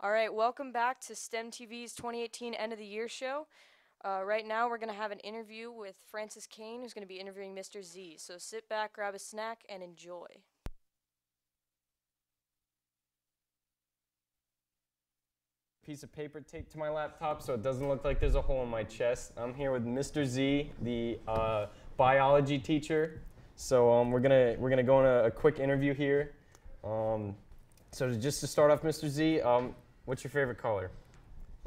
All right, welcome back to STEM TV's 2018 End of the Year show. Right now, we're going to have an interview with Francis Kane, who's going to be interviewing Mr. Z. So sit back, grab a snack, and enjoy.
Piece of paper taped to my laptop so it doesn't look like there's a hole in my chest. I'm here with Mr. Z, the biology teacher. So we're gonna go on a quick interview here. So just to start off, Mr. Z, what's your favorite color?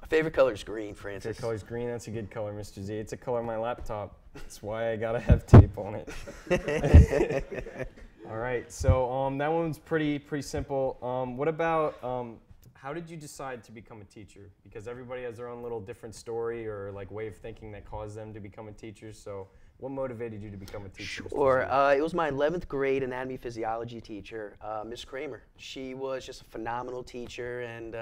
My favorite color is green, Francis.
Your color's green. That's a good color, Mr. Z. It's a color on my laptop. That's why I gotta have tape on it. All right. So that one's pretty simple. What about how did you decide to become a teacher? Because everybody has their own little different story or like way of thinking that caused them to become a teacher. So what motivated you to become a teacher?
Sure. It was my 11th grade anatomy physiology teacher, Miss Kramer. She was just a phenomenal teacher, and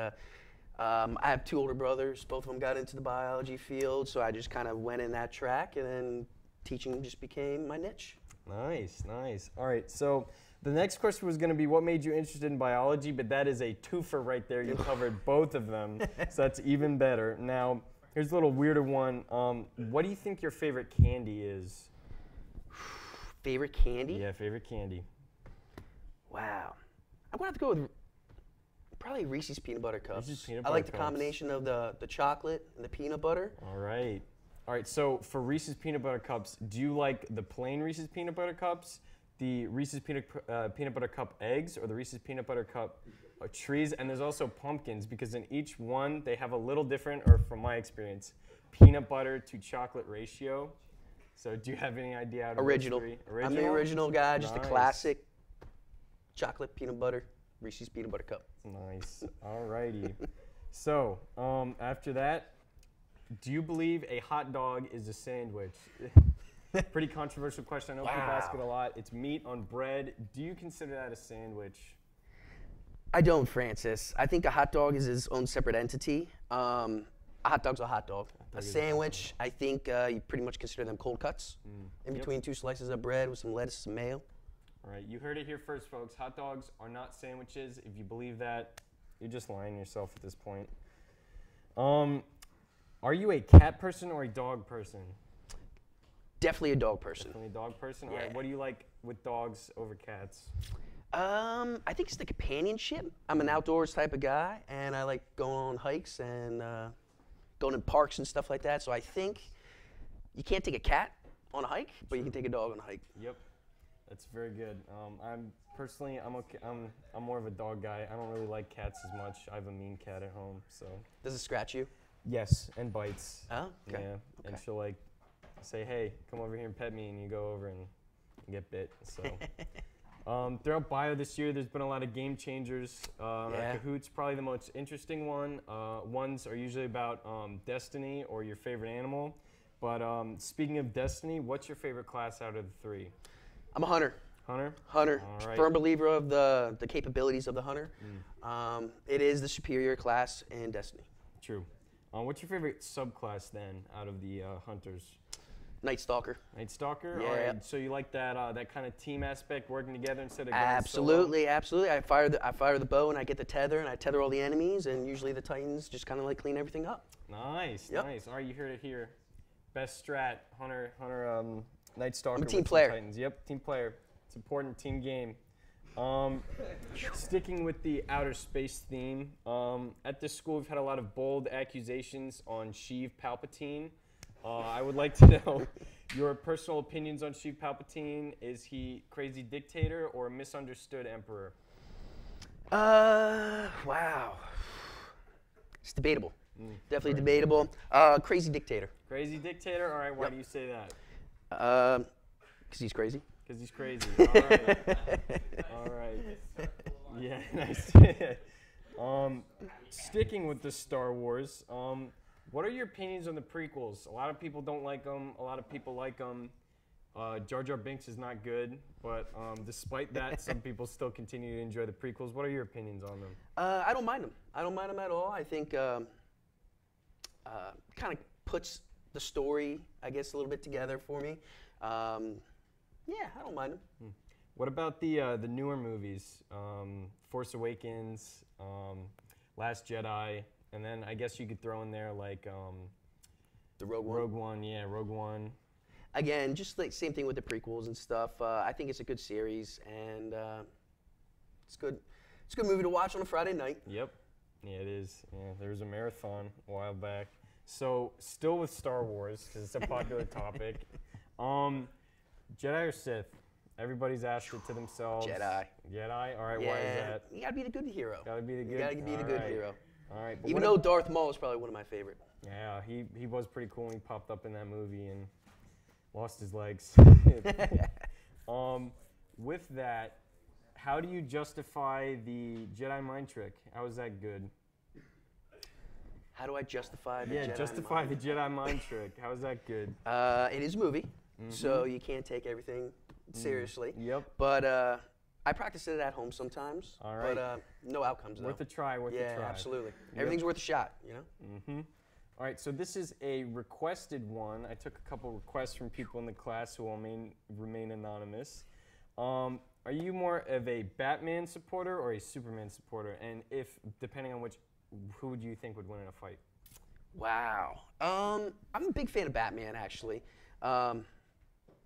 I have 2 older brothers. Both of them got into the biology field, so I just kind of went in that track, and then teaching just became my niche.
Nice, nice. All right, so the next question was going to be what made you interested in biology, but that is a twofer right there. You covered both of them, so that's even better. Now, here's a little weirder one. What do you think your favorite candy is?
Favorite candy?
Yeah, favorite candy.
Wow. I'm going to have to go with probably Reese's Peanut Butter Cups.
Reese's Peanut
I
Butter
like the
Cups.
combination of the chocolate and the peanut butter.
All right. All right, so for Reese's Peanut Butter Cups, do you like the plain Reese's Peanut Butter Cups, the Reese's Peanut Butter Cup eggs, or the Reese's Peanut Butter Cup trees? And there's also pumpkins, because in each one, they have a little different, or from my experience, peanut butter to chocolate ratio. So do you have any idea out of
Original.
Original.
I'm the original guy, just
Nice.
the classic chocolate peanut butter, Reese's Peanut Butter Cup.
Nice. All righty. So after that, do you believe a hot dog is a sandwich? Pretty controversial question. I know people ask it a lot. It's meat on bread. Do you consider that a sandwich?
I don't, Francis. I think a hot dog is its own separate entity. A hot dog's a hot dog. A sandwich, I think you pretty much consider them cold cuts in between 2 slices of bread with some lettuce, some mayo.
All right, you heard it here first, folks. Hot dogs are not sandwiches. If you believe that, you're just lying to yourself at this point. Are you a cat person or a dog person?
Definitely a dog person.
Definitely a dog person?
Yeah.
All right, what do you like with dogs over cats?
I think it's the companionship. I'm an outdoors type of guy, and I like going on hikes and going to parks and stuff like that. So I think you can't take a cat on a hike, but you can take a dog on a hike.
Yep, that's very good. I'm more of a dog guy. I don't really like cats as much. I have a mean cat at home, so.
Does it scratch you?
Yes, and bites.
Oh, okay.
Yeah, and she'll like say, "Hey, come over here and pet me," and you go over and get bit. So. Throughout bio this year, there's been a lot of game changers. Kahoot's probably the most interesting one. Ones are usually about destiny or your favorite animal. But speaking of destiny, what's your favorite class out of the 3?
I'm a hunter.
Hunter?
Hunter.
All right.
Firm believer of the capabilities of the hunter. It is the superior class in Destiny.
True. What's your favorite subclass then out of the hunters?
Night Stalker.
Night Stalker?
Yeah.
All right. So you like that that kind of team aspect, working together instead of going
Absolutely, absolutely. I fire the bow and I get the tether and I tether all the enemies, and usually the Titans just kind of like clean everything up.
Nice,
Yep.
nice. All right, you heard it here. Best strat, Hunter, Night Stalker.
I'm a team
with some
player.
Titans. Yep, team player. It's important, team game. Sticking with the outer space theme, at this school we've had a lot of bold accusations on Sheev Palpatine. I would like to know your personal opinions on Sheev Palpatine. Is he crazy dictator or a misunderstood emperor?
Wow. It's debatable. Definitely debatable. Crazy dictator.
Crazy dictator? All right, why do you say that?
Because he's crazy.
Because he's crazy. All right. All right. Yeah, nice. Sticking with the Star Wars, what are your opinions on the prequels? A lot of people don't like them. A lot of people like them. Jar Jar Binks is not good, but despite that, some people still continue to enjoy the prequels. What are your opinions on them?
I don't mind them. I don't mind them at all. I think kind of puts the story, I guess, a little bit together for me. Yeah, I don't mind them.
What about the newer movies? Force Awakens. Last Jedi, and then I guess you could throw in there like
The Rogue One.
Rogue One, yeah, Rogue One.
Again, just like same thing with the prequels and stuff. I think it's a good series, and it's good. It's a good movie to watch on a Friday night.
Yep. Yeah, it is. Yeah, there was a marathon a while back. So, still with Star Wars, because it's a popular topic. Jedi or Sith? Everybody's asked it to themselves.
Jedi.
Jedi? All right,
Yeah,
why is that?
you gotta be the good hero.
Gotta be the good.
You gotta be the good hero.
All right. But
Even though Darth Maul is probably one of my favorite.
Yeah, he was pretty cool when he popped up in that movie and lost his legs. With that, how do you justify the Jedi mind trick? How is that good?
How do I justify the Jedi
justify
mind?
the Jedi mind trick. How is that good?
It is a movie, so you can't take everything seriously.
Yep.
But I practice it at home sometimes.
All right.
But no outcomes, though.
Worth a try, worth a try.
Yeah, absolutely. Everything's worth a shot, you know?
All right, so this is a requested one. I took a couple requests from people in the class who will remain anonymous. Are you more of a Batman supporter or a Superman supporter? And if, depending on which, who do you think would win in a fight?
Wow. I'm a big fan of Batman, actually.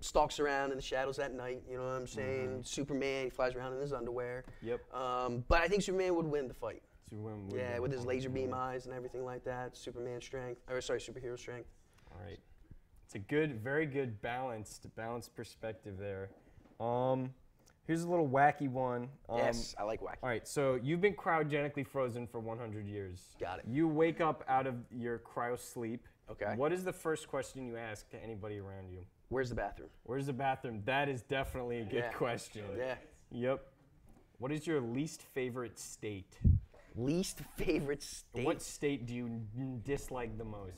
Stalks around in the shadows at night, you know what I'm saying? Superman, he flies around in his underwear.
Yep.
But I think Superman would win the fight.
Superman would
Yeah,
win.
with his laser beam eyes and everything like that. Superhero strength.
All right. It's a good, very good balanced perspective there. Here's a little wacky one.
Yes, I like wacky.
All right, so you've been cryogenically frozen for 100 years.
Got it.
You wake up out of your cryo sleep.
Okay.
What is the first question you ask to anybody around you?
Where's the bathroom?
Where's the bathroom? That is definitely a good question.
Yeah.
Yep. What is your least favorite state?
Least favorite state?
What state do you dislike the most?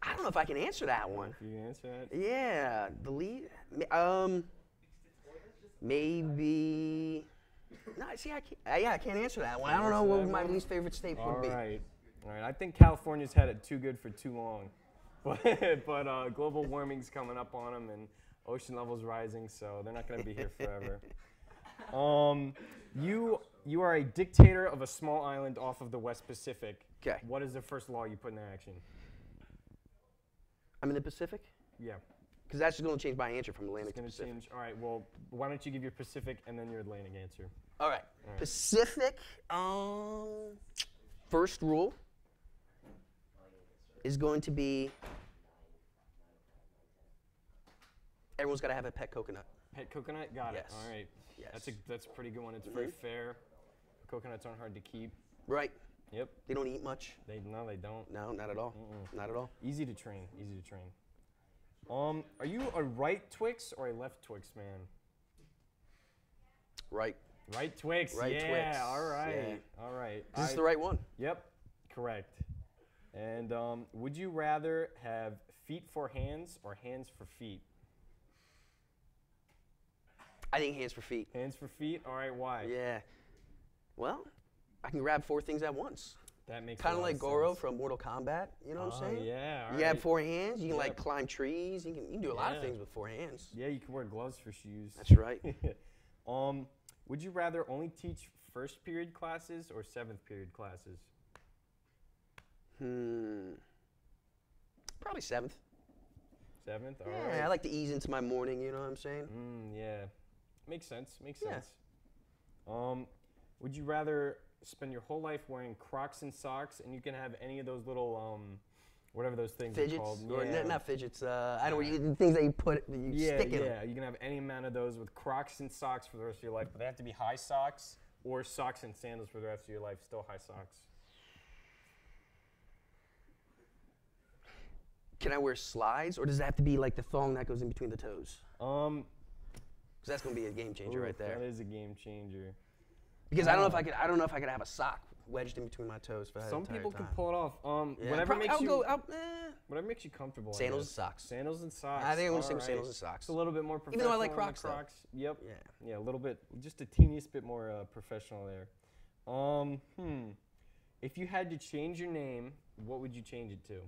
I don't know if I can answer that one.
You can answer that?
Yeah, the lead. Maybe. No, see, I can't. Yeah, I can't answer that one. I don't know what my least favorite state would be.
All right. I think California's had it too good for too long, but global warming's coming up on them and ocean levels rising, so they're not going to be here forever. You are a dictator of a small island off of the West Pacific.
Okay.
What is the first law you put into action?
I'm in the Pacific?
Yeah.
Because that's going to change my answer from Atlantic to
It's
Pacific.
going to change. All right, well, why don't you give your Pacific and then your Atlantic answer?
All right. Pacific, first rule is going to be everyone's got to have a pet coconut.
Pet coconut? Got it.
Yes.
All right.
Yes.
That's a pretty good one. It's very fair. Coconuts aren't hard to keep.
Right.
Yep.
They don't eat much.
No, they don't.
No, not at all. Not at all.
Easy to train. Easy to train. Are you a right Twix or a left Twix man?
Right.
Right Twix.
Right
yeah.
Twix.
All right.
Yeah.
All right.
This is the right one.
Yep. Correct. And would you rather have feet for hands or hands for feet?
I think hands for feet.
Hands for feet? All right, why?
Yeah. Well, I can grab 4 things at once.
That makes
kind of like Goro
sense.
from Mortal Kombat. You know what I'm saying?
Yeah.
You have 4 hands. You can like climb trees. You can do a lot of things with 4 hands.
Yeah, you can wear gloves for shoes.
That's right.
Would you rather only teach first period classes or 7th period classes?
Probably 7th.
7th? All
Yeah,
right.
I like to ease into my morning, you know what I'm saying?
Yeah. Makes sense. Makes
Yeah.
sense. Would you rather spend your whole life wearing Crocs and socks, and you can have any of those little, whatever those things
Fidgets?
are called?
Or
Yeah.
not fidgets. I don't know, things that you put, you stick in them.
Yeah, you can have any amount of those with Crocs and socks for the rest of your life, but they have to be high socks or socks and sandals for the rest of your life, still high socks.
Can I wear slides, or does it have to be like the thong that goes in between the toes? Because that's going to be a game changer right there.
That is a game changer.
Because I don't know if I could have a sock wedged in between my toes for that
Some
entire
people
time.
can pull it off.
Yeah,
Whatever makes you comfortable. I
Sandals
guess.
and socks.
Sandals and socks.
I think I'm going to stick
All
with sandals and socks.
It's a little bit more professional.
Even though I like
than
Crocs,
the
though.
Crocs. Yep.
Yeah.
Yeah, a little bit, just a teeniest bit more professional there. If you had to change your name, what would you change it to?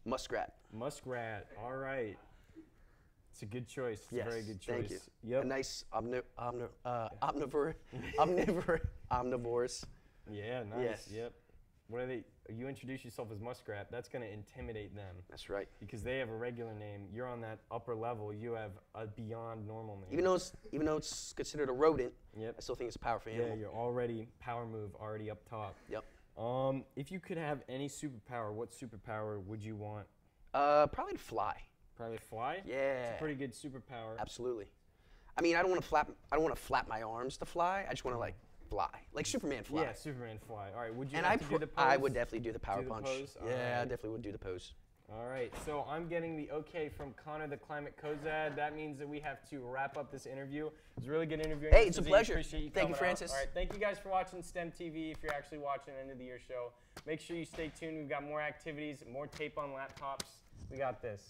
Muskrat.
Muskrat. All right.
It's a good choice. It's
Yes,
a very good choice.
thank you.
Yep.
A nice omnivorous.
Yeah, nice.
Yes.
Yep. What are they? You introduce yourself as muskrat. That's going to intimidate them.
That's right.
Because they have a regular name. You're on that upper level. You have a beyond normal name.
Even though it's considered a rodent,
Yep.
I still think it's a powerful animal.
Yeah, you're already power move already up top.
Yep.
If you could have any superpower, what superpower would you want?
Probably to fly.
Probably fly.
Yeah.
It's a pretty good superpower.
Absolutely. I mean, I don't want to flap my arms to fly. I just want to like fly, like Superman fly.
Yeah, Superman fly. All right. Would you
And
have to do the pose?
I would definitely do the power
Do the
punch.
pose? All
Yeah, I
right.
definitely would do the pose.
All right, so I'm getting the okay from Connor the Climate Kozad. That means that we have to wrap up this interview. It was a really good interview.
Hey, it's a pleasure.
Appreciate you
Thank you,
coming out.
Francis.
All right, thank you guys for watching STEM TV. If you're actually watching the end of the year show, make sure you stay tuned. We've got more activities, more tape on laptops. We got this.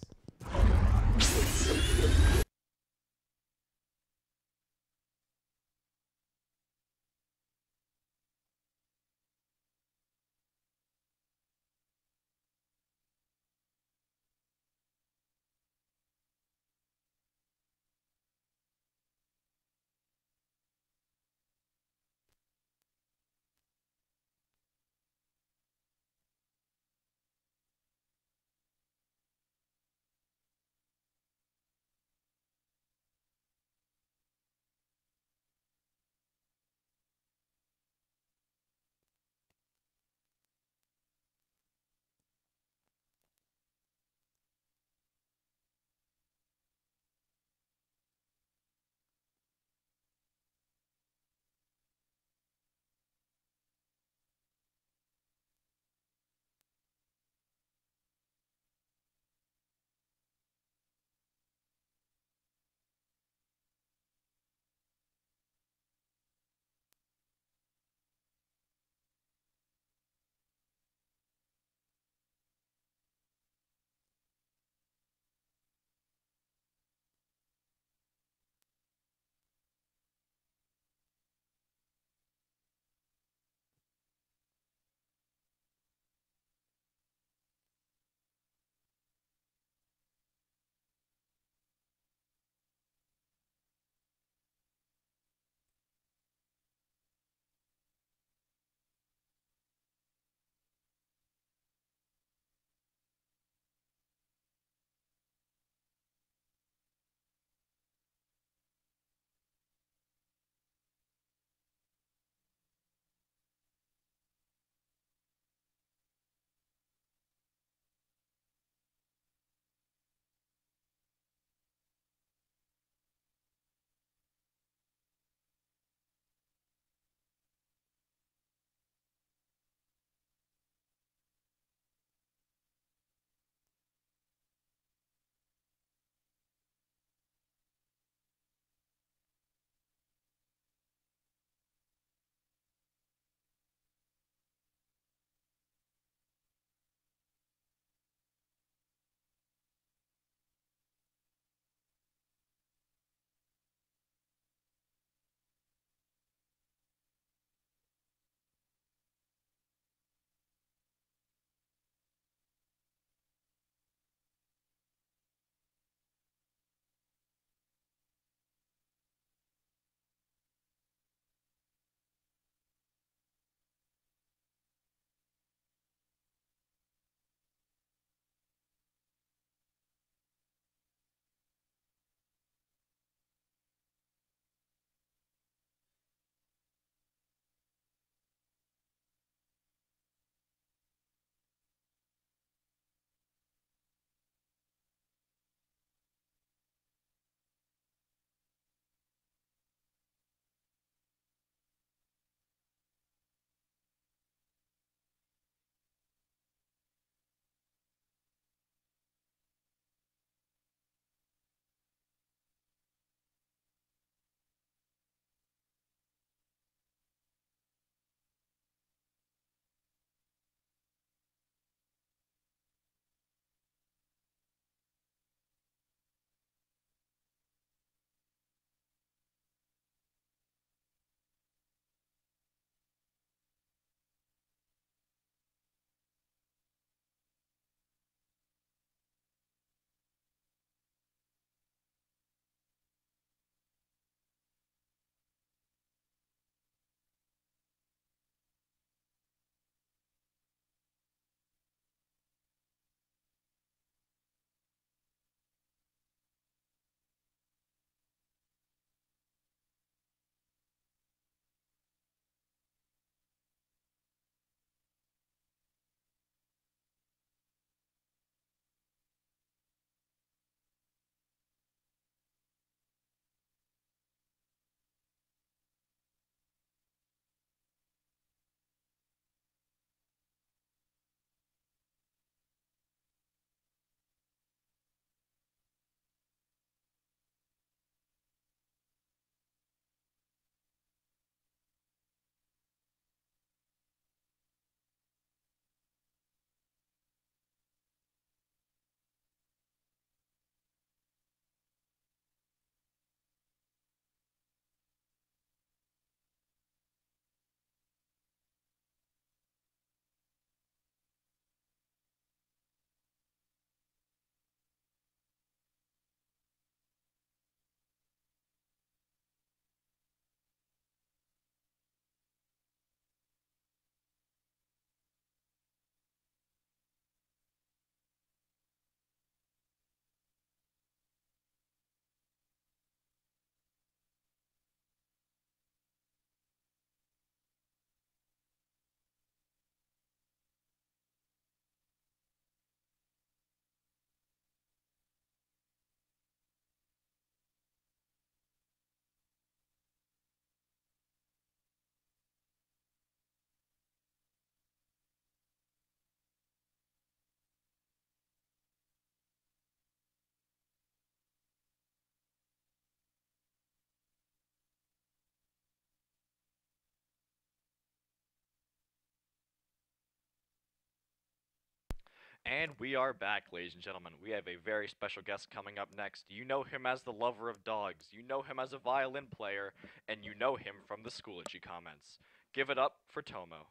And we are back, ladies and gentlemen. We have a very special guest coming up next. You know him as the lover of dogs, you know him as a violin player, and you know him from the Schoology comments. Give it up for Tomo.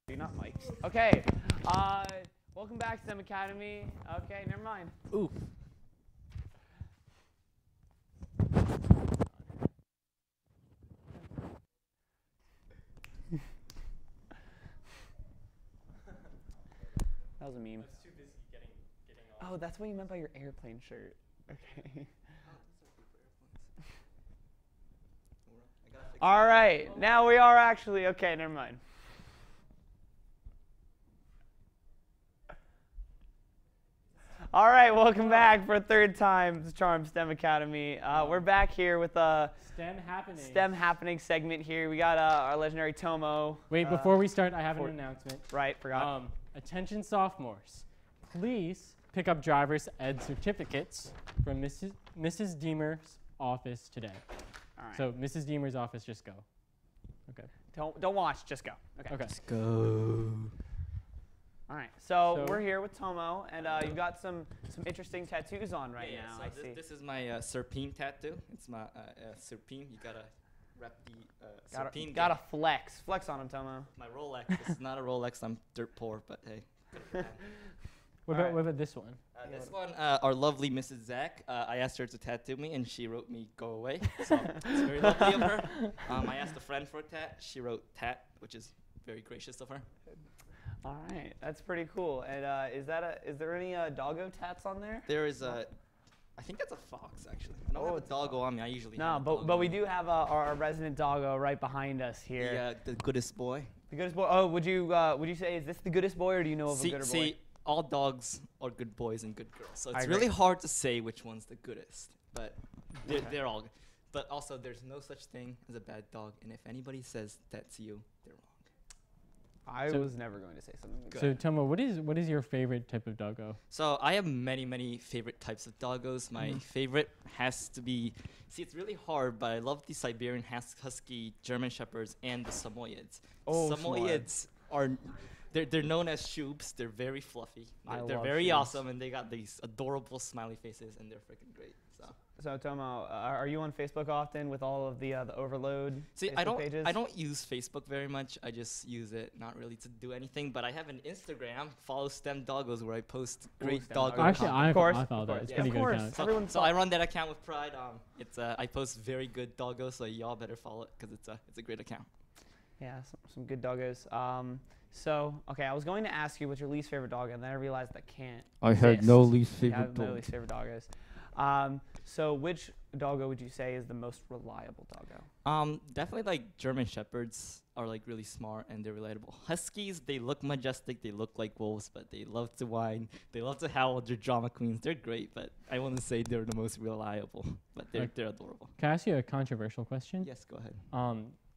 You're not Mike. Okay. Welcome back to STEM Academy. Okay, never mind.
Ooh.
That was a meme.
I was too busy getting off.
Oh, that's what you meant by your airplane shirt. Okay. All right. Now we are actually okay. Never mind. All right, welcome back for a third time to Charm STEM Academy. We're back here with a STEM happening segment here. We got our legendary Tomo.
Wait, before we start, I have an announcement.
Right, forgot.
Attention sophomores, please pick up driver's ed certificates from Mrs. Deemer's office today.
All right.
So Mrs. Deemer's office, just go. Okay.
Don't watch, just go. Okay.
Okay.
Let's go.
All right, so we're here with Tomo, and you've got some interesting tattoos on right now.
So
I see.
this is my Serpine tattoo. It's my Serpine. You gotta rep the Serpine.
Gotta flex on him, Tomo.
My Rolex. This is not a Rolex. I'm dirt poor, but hey.
What about this one?
This one, our lovely Mrs. Zach. I asked her to tattoo me, and she wrote me "Go away." So it's very lovely of her. I asked a friend for a tat. She wrote "tat," which is very gracious of her.
All right, that's pretty cool. And is there any doggo tats on there?
There is a, I think that's a fox actually. I don't have a doggo on me. I usually have a
but
doggo
we
on me.
do have our resident doggo right behind us here.
Yeah, the goodest boy.
The goodest boy. Oh, would you say is this the goodest boy, or do you know of a gooder boy?
See, all dogs are good boys and good girls. So it's
agree.
really hard to say which one's the goodest, but they're all good. But also, there's no such thing as a bad dog, and if anybody says that to you, they're wrong.
I was never going to say something like that.
So Tomo, what is your favorite type of doggo?
So I have many favorite types of doggos. My favorite has to be, it's really hard, but I love the Siberian Husky, German Shepherds, and the Samoyeds.
Oh,
Samoyeds are, they're known as shoops. They're very fluffy. They're
love
very
shoops.
awesome, and they got these adorable smiley faces, and they're freaking great.
So Tomo, are you on Facebook often with all of the overload Facebook pages?
I don't use Facebook very much. I just use it not really to do anything. But I have an Instagram, follow STEM Doggos, where I post great doggo
Actually,
content.
I follow that. It's pretty good account.
So I run that account with pride. I post very good doggos, so y'all better follow it because it's a great account.
Yeah, some good doggos. Okay, I was going to ask you what's your least favorite doggo, and then I realized I can't.
I had no least favorite
I have no
dog.
least favorite doggos. So which doggo would you say is the most reliable doggo?
Definitely like German Shepherds are like really smart and they're reliable. Huskies, they look majestic, they look like wolves, but they love to whine, they love to howl, they're drama queens, they're great, but I wouldn't say they're the most reliable, but they're adorable.
Can I ask you a controversial question?
Yes, go ahead.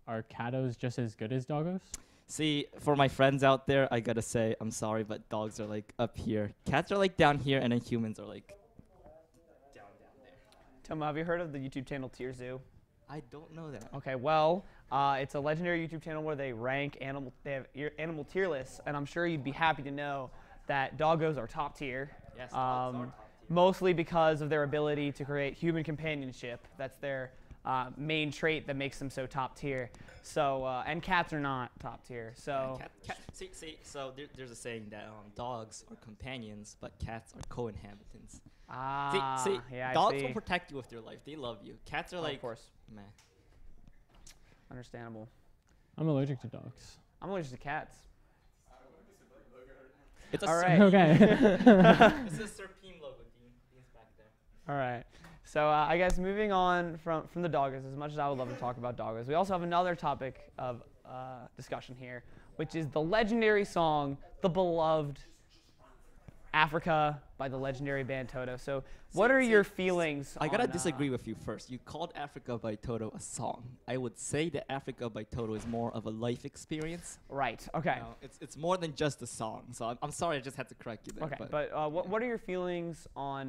Are catos just as good as doggos?
See, for my friends out there, I gotta say, I'm sorry, but dogs are like up here. Cats are like down here, and then humans are like down there.
Tomo, have you heard of the YouTube channel Tier Zoo?
I don't know that.
Okay, well, it's a legendary YouTube channel where they rank they have animal tier lists, and I'm sure you'd be happy to know that doggos are top tier.
Yes, dogs are top tier.
Mostly because of their ability to create human companionship. That's their main trait that makes them so top tier. So, and cats are not top tier. So,
so there's a saying that dogs are companions, but cats are co-inhabitants.
Yeah,
dogs
I see.
will protect you with their life. They love you. Cats are like,
of course,
meh.
Understandable.
I'm allergic to dogs.
I'm allergic to cats.
It's a
all right.
Okay.
It's a Serpine logo. Dean's back there.
All right. So I guess moving on from the doggos, as much as I would love to talk about doggos, we also have another topic of discussion here, which is the legendary song, the beloved Africa by the legendary band Toto. So what are your feelings
I gotta
on,
disagree with you first. You called Africa by Toto a song. I would say that Africa by Toto is more of a life experience.
Right, okay.
You know, it's more than just a song. So I'm sorry, I just had to correct you there.
Okay, but what are your feelings on,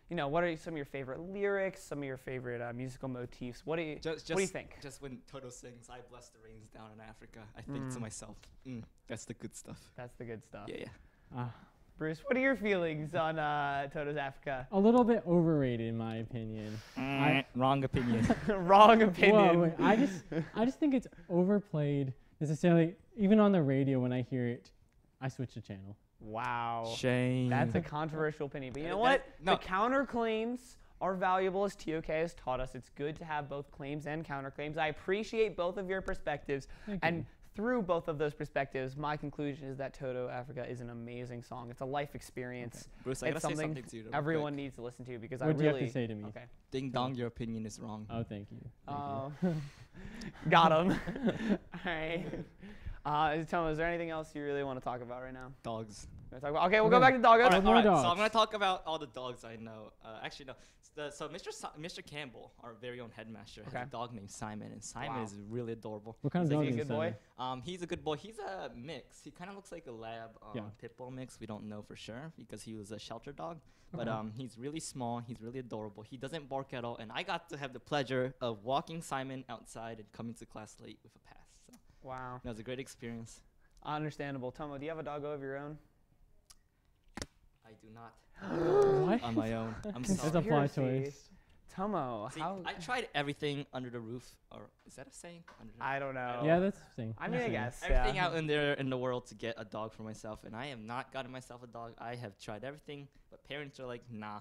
what are some of your favorite lyrics, some of your favorite musical motifs? What do you think?
Just when Toto sings, I bless the rains down in Africa, I think to myself, that's the good stuff.
That's the good stuff.
Yeah.
Bruce, what are your feelings on Toto's Africa?
A little bit overrated, in my opinion.
Wrong opinion.
Wrong opinion.
Whoa, wait, I just think it's overplayed necessarily. Even on the radio, when I hear it, I switch the channel.
Wow.
Shame.
That's a controversial opinion. But you know what?
No.
The counterclaims are valuable, as TOK has taught us. It's good to have both claims and counterclaims. I appreciate both of your perspectives. And through both of those perspectives, my conclusion is that Toto Africa is an amazing song. It's a life experience.
Okay. Bruce, I gotta say something to you real
everyone
quick.
needs to listen to because
What
I
do you
really...
have to say to me?
Okay.
Ding dong, your opinion is wrong.
Oh, thank you.
Got him. All right. Tomo, is there anything else you really want to talk about right now?
Dogs.
Okay, we'll go back to doggos.
All right. So I'm gonna talk about all the dogs I know. Actually, no. So Mr. Campbell, our very own headmaster, has a dog named Simon, and Simon is really adorable.
What kind of dog
is he?
is
A good boy?
He's a good boy. He's a mix. He kind of looks like a lab pit bull mix. We don't know for sure because he was a shelter dog. But he's really small. He's really adorable. He doesn't bark at all. And I got to have the pleasure of walking Simon outside and coming to class late with a pass. So
wow.
It was a great experience.
Understandable. Tomo, do you have a doggo of your own?
I do not.
What?
On my own. I'm
It's
sorry.
a plot twist.
Tomo,
See,
how...
I tried everything under the roof. Or is that a saying?
I don't know.
Yeah, that's the thing.
I mean, I guess.
Everything out in there in the world to get a dog for myself, and I have not gotten myself a dog. I have tried everything, but parents are like, nah.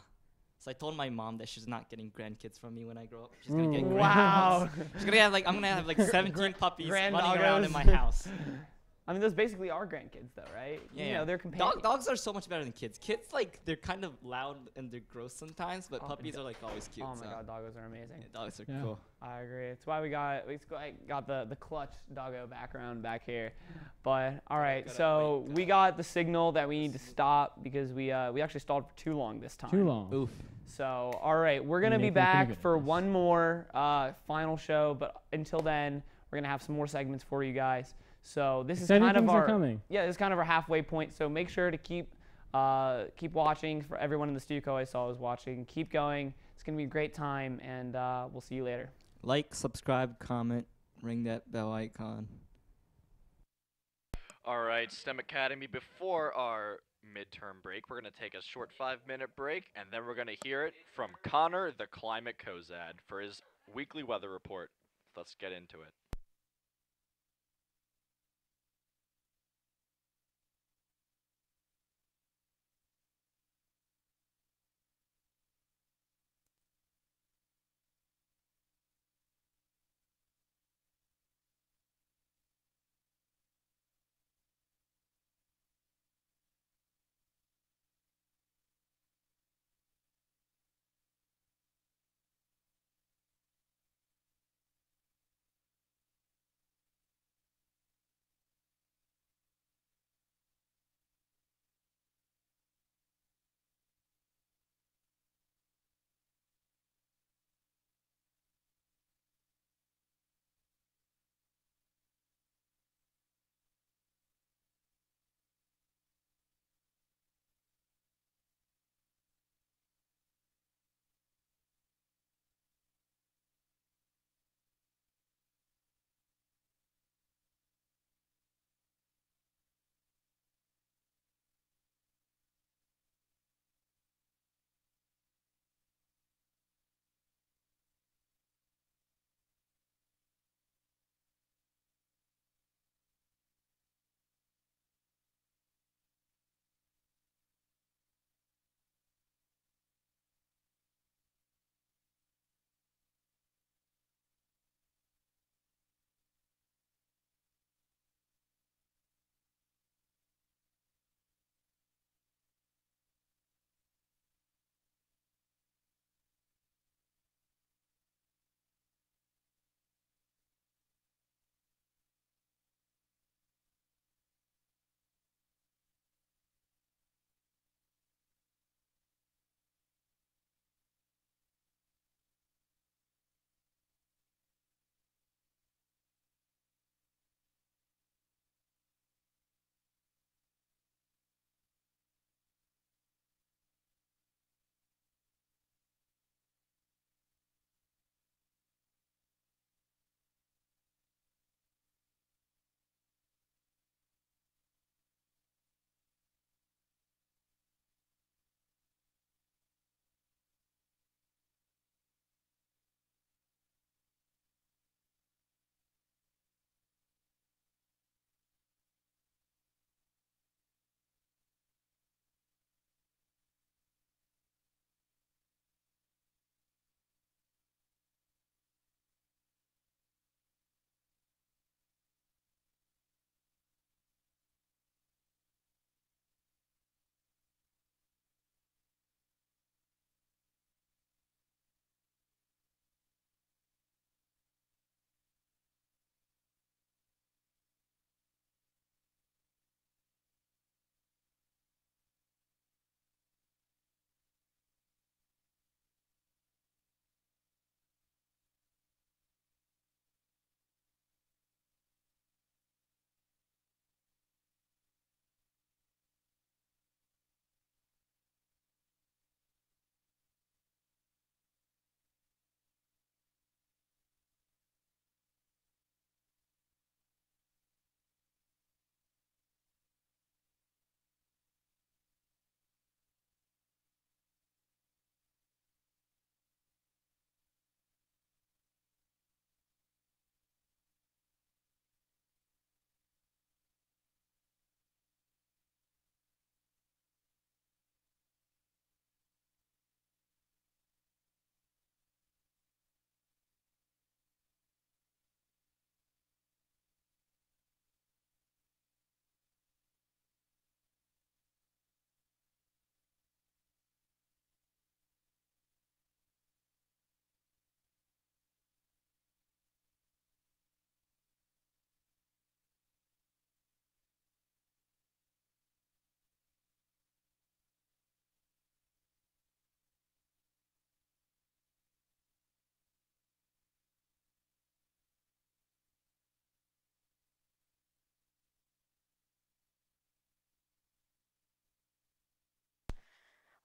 So I told my mom that she's not getting grandkids from me when I grow up. She's gonna get grandkids.
Wow.
She's gonna have I'm gonna have like 17 puppies running
doggos.
around in my house.
I mean, those basically are grandkids, though, right?
Yeah,
you know, they're companions.
Dogs are so much better than kids. Kids, like, they're kind of loud and they're gross sometimes, but puppies are, like, always cute.
Oh, my God, doggos are amazing.
Yeah, dogs are cool.
I agree. It's why we got the clutch doggo background back here. But, all right, so we got the signal that we need to stop because we actually stalled for too long this time.
Too long.
Oof.
So, all right, we're going to be back for one more final show, but until then, we're going to have some more segments for you guys. So this is kind of our halfway point. So make sure to keep watching. For everyone in the studio I saw was watching. Keep going. It's gonna be a great time, and we'll see you later.
Like, subscribe, comment, ring that bell icon.
All right, STEM Academy. Before our midterm break, we're gonna take a short 5-minute break, and then we're gonna hear it from Connor, the Climate Cozad, for his weekly weather report. Let's get into it.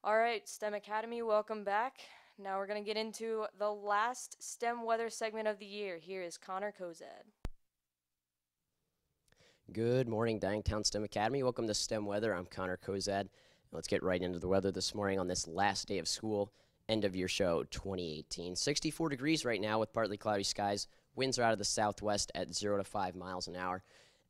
All right, STEM Academy, welcome back. Now we're going to get into the last STEM weather segment of the year. Here is Connor Kozad.
Good morning, Downtown STEM Academy. Welcome to STEM Weather. I'm Connor Kozad. Let's get right into the weather this morning on this last day of school, end of year show 2018. 64 degrees right now with partly cloudy skies. Winds are out of the southwest at 0 to 5 miles an hour.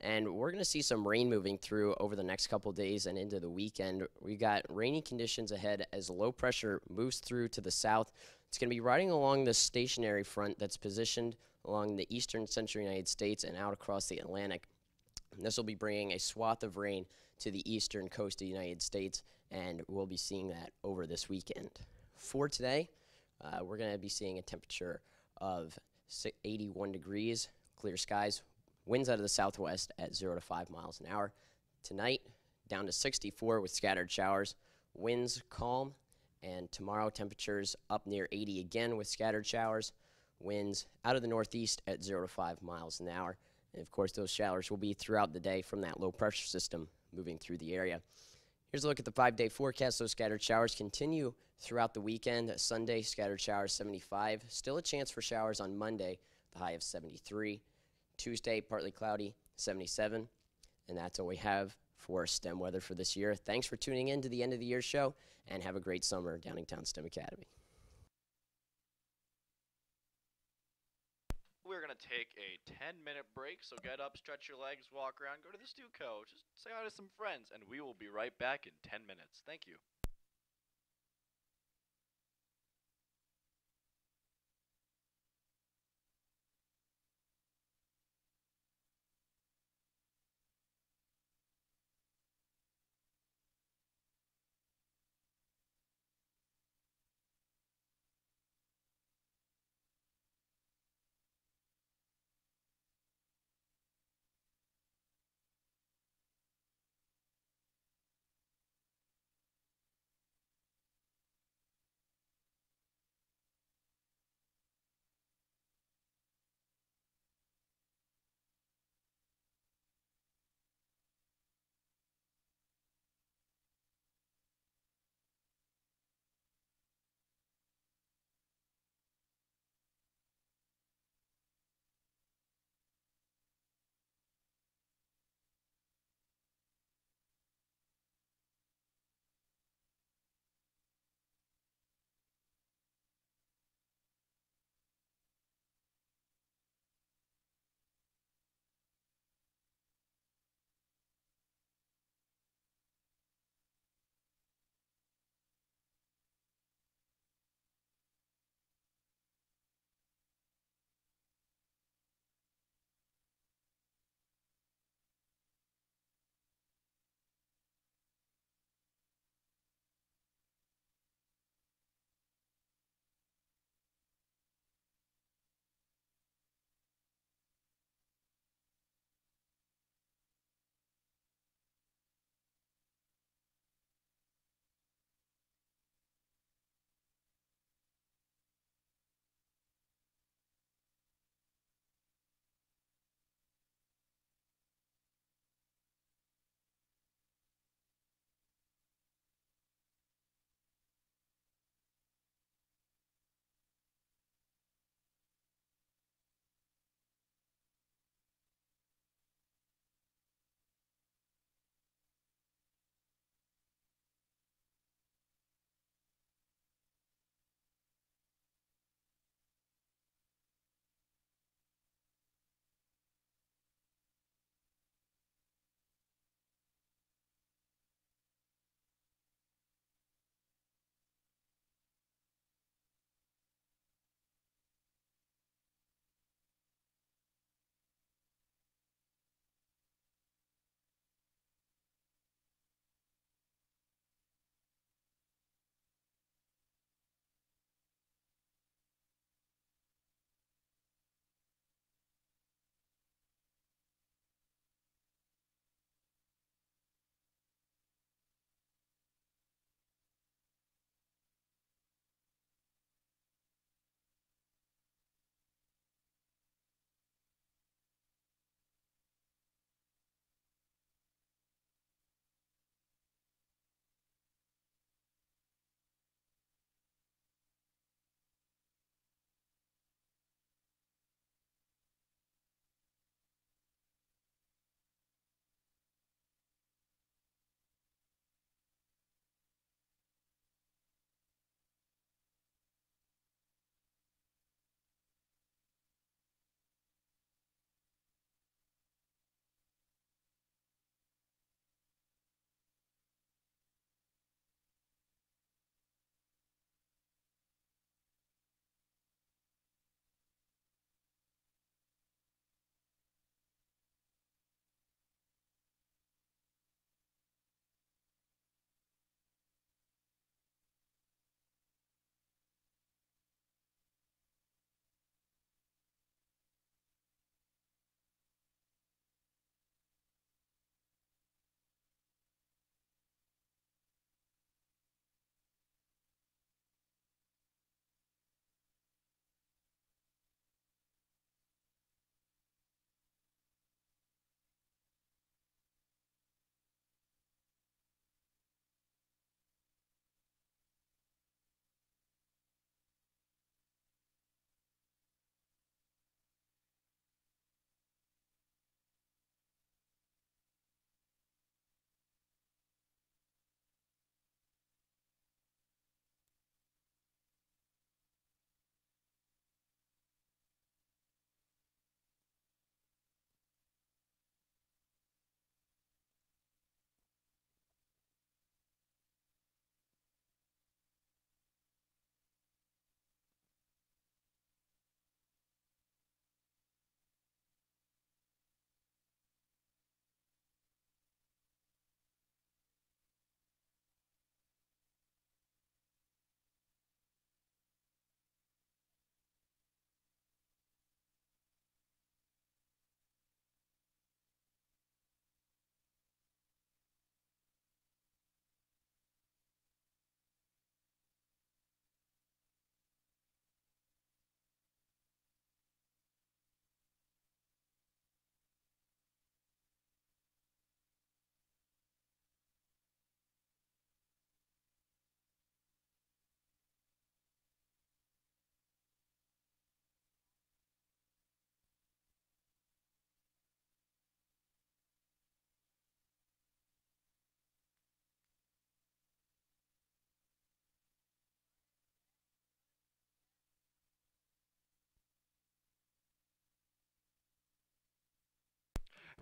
And we're going to see some rain moving through over the next couple days and into the weekend. We got rainy conditions ahead as low pressure moves through to the south. It's going to be riding along the stationary front that's positioned along the eastern central United States and out across the Atlantic. And this will be bringing a swath of rain to the eastern coast of the United States, and we'll be seeing that over this weekend. For today, we're going to be seeing a temperature of 81 degrees, clear skies, winds out of the southwest at 0 to 5 miles an hour. Tonight, down to 64 with scattered showers, winds calm, and tomorrow temperatures up near 80 again with scattered showers, winds out of the northeast at 0 to 5 miles an hour. And of course, those showers will be throughout the day from that low pressure system moving through the area. Here's a look at the 5-day forecast. Those scattered showers continue throughout the weekend. Sunday, scattered showers 75. Still a chance for showers on Monday, the high of 73. Tuesday, partly cloudy, 77. And that's all we have for STEM weather for this year. Thanks for tuning in to the end of the year show, and have a great summer, Downingtown STEM Academy.
We're going to take a 10-minute break, so get up, stretch your legs, walk around, go to the Stuco, just say hi to some friends, and we will be right back in 10 minutes. Thank you.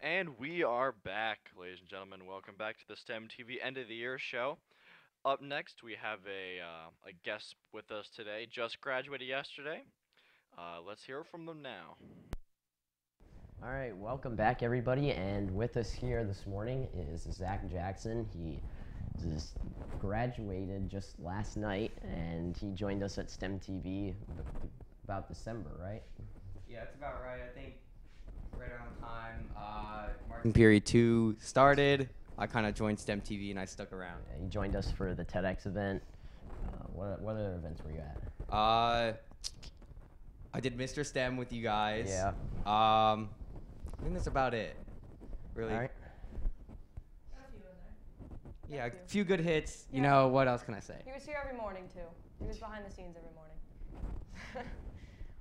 And we are back, ladies and gentlemen. Welcome back to the STEM TV End of the Year show. Up next, we have a guest with us today. Just graduated yesterday. Let's hear from them now.
All right, welcome back, everybody. And with us here this morning is Zach Jackson. He just graduated just last night, and he joined us at STEM TV about December, right?
Yeah, that's about right. I think right around time marking period 2 started. I kind of joined STEM TV and I stuck around.
Yeah, he joined us for the TEDx event. What other events were you at?
I did Mr. STEM with you guys.
Yeah.
I think that's about it. Really.
All right.
Yeah, a few good hits. You know, what else can I say?
He was here every morning, too. He was behind the scenes every morning.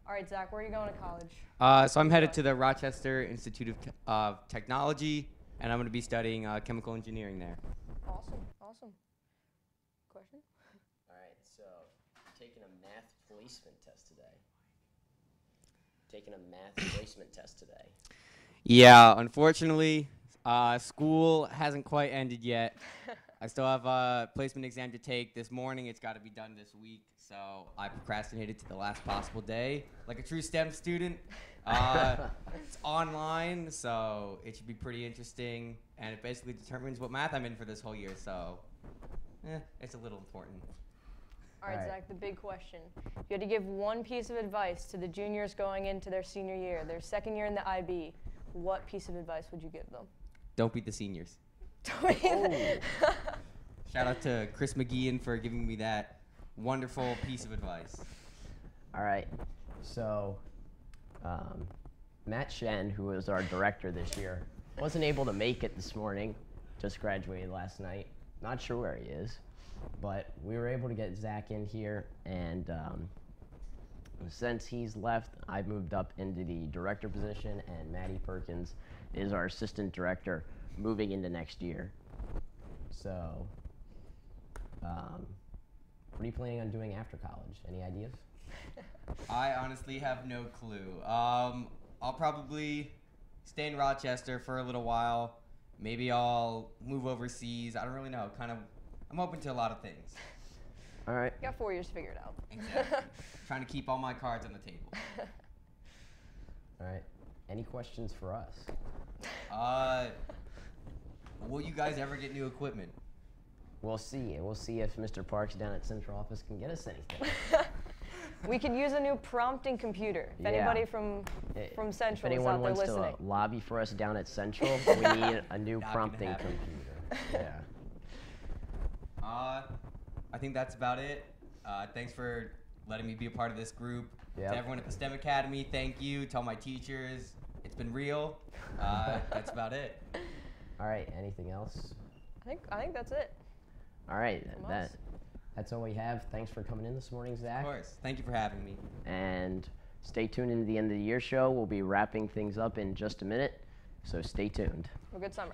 All right, Zach, where are you going to college?
So I'm headed to the Rochester Institute of Technology, and I'm going to be studying chemical engineering there.
Awesome. Question?
All right, so taking a math placement test today.
Yeah, unfortunately, school hasn't quite ended yet. I still have a placement exam to take this morning. It's got to be done this week, so I procrastinated to the last possible day. Like a true STEM student, it's online, so it should be pretty interesting, and it basically determines what math I'm in for this whole year, so it's a little important.
All right, Zach, the big question. If you had to give one piece of advice to the juniors going into their senior year, their second year in the IB, what piece of advice would you give them?
Don't beat the seniors.
Oh.
Shout out to Chris McGeehan for giving me that wonderful piece of advice.
All right, so Matt Shen, who was our director this year, wasn't able to make it this morning. Just graduated last night. Not sure where he is, but we were able to get Zach in here, and since he's left, I've moved up into the director position, and Maddie Perkins is our assistant director moving into next year. So, what are you planning on doing after college? Any ideas?
I honestly have no clue. I'll probably stay in Rochester for a little while. Maybe I'll move overseas. I don't really know. I'm open to a lot of things.
All right.
You got 4 years figured out.
Exactly. Trying to keep all my cards on the table.
All right. Any questions for us?
Will you guys ever get new equipment?
We'll see. We'll see if Mr. Parks down at Central Office can get us anything.
We could use a new prompting computer. If anybody from Central is out there listening.
If anyone wants to lobby for us down at Central, we need a new prompting computer. Yeah.
I think that's about it. Thanks for letting me be a part of this group.
Yep.
To everyone at the STEM Academy, thank you. To all my teachers, it's been real. That's about it.
All right. Anything else?
I think that's it.
All right. That's all we have. Thanks for coming in this morning, Zach.
Of course. Thank you for having me.
And stay tuned into the end of the year show. We'll be wrapping things up in just a minute, so stay tuned.
Have a good summer.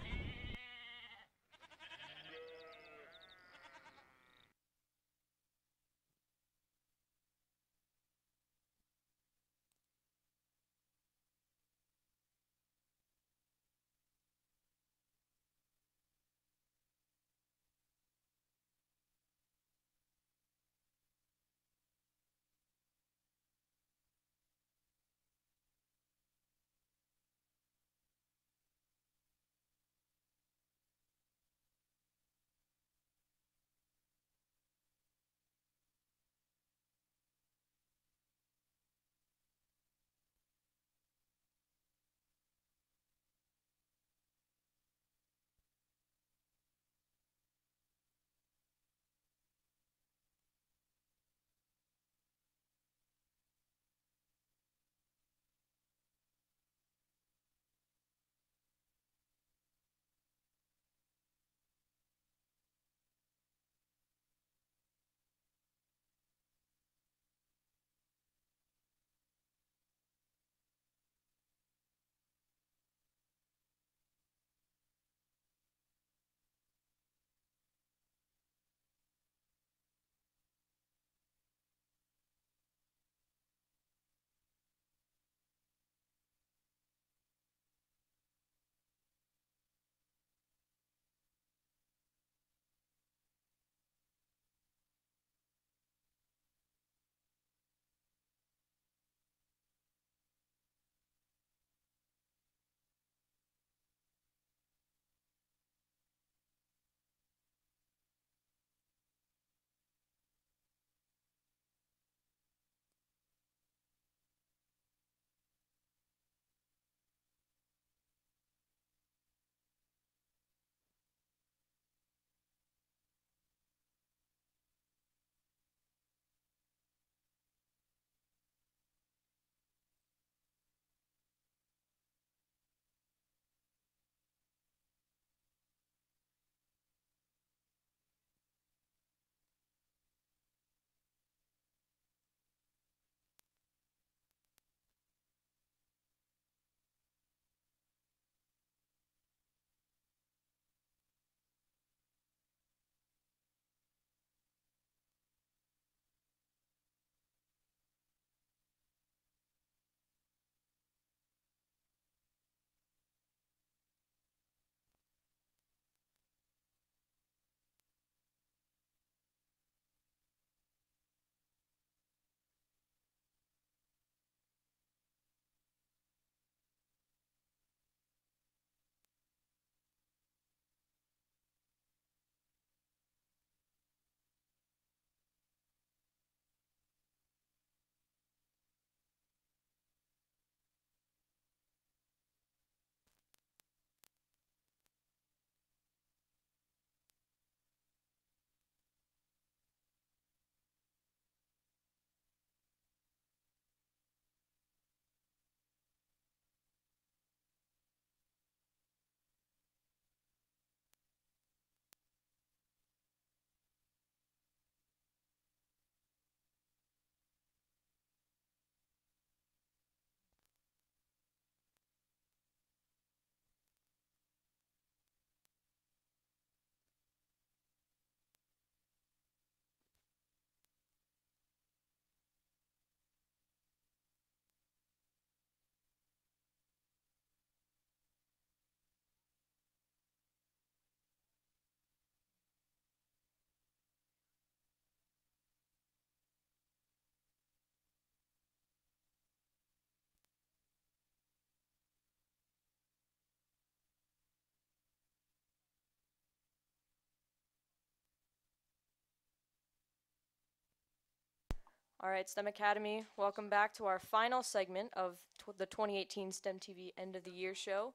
All right, STEM Academy, welcome back to our final segment of the 2018 STEM TV End of the Year show.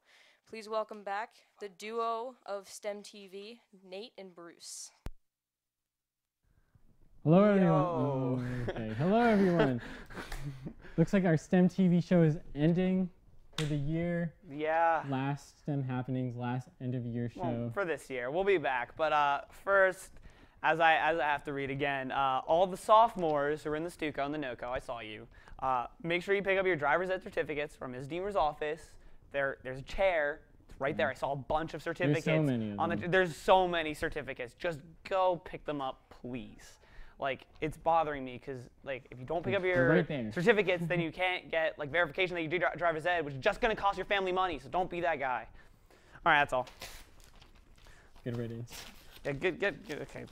Please welcome back the duo of STEM TV, Nate and Bruce.
Hello, everyone. Oh, okay. Hello, everyone. Looks like our STEM TV show is ending for the year.
Yeah.
Last STEM happenings, last end of year show.
Well, for this year. We'll be back. But first, as I have to read again, all the sophomores who are in the Stuco and the NOCO, I saw you. Make sure you pick up your driver's ed certificates from Ms. Deemer's office. There's a chair. It's right there. I saw a bunch of certificates.
There's so many of them.
There's so many certificates. Just go pick them up, please. Like, it's bothering me because, like, if you don't pick up your certificates, then you can't get, like, verification that you do driver's ed, which is just going to cost your family money, so don't be that guy. All right, that's all.
Good riddance.
Yeah, good, okay.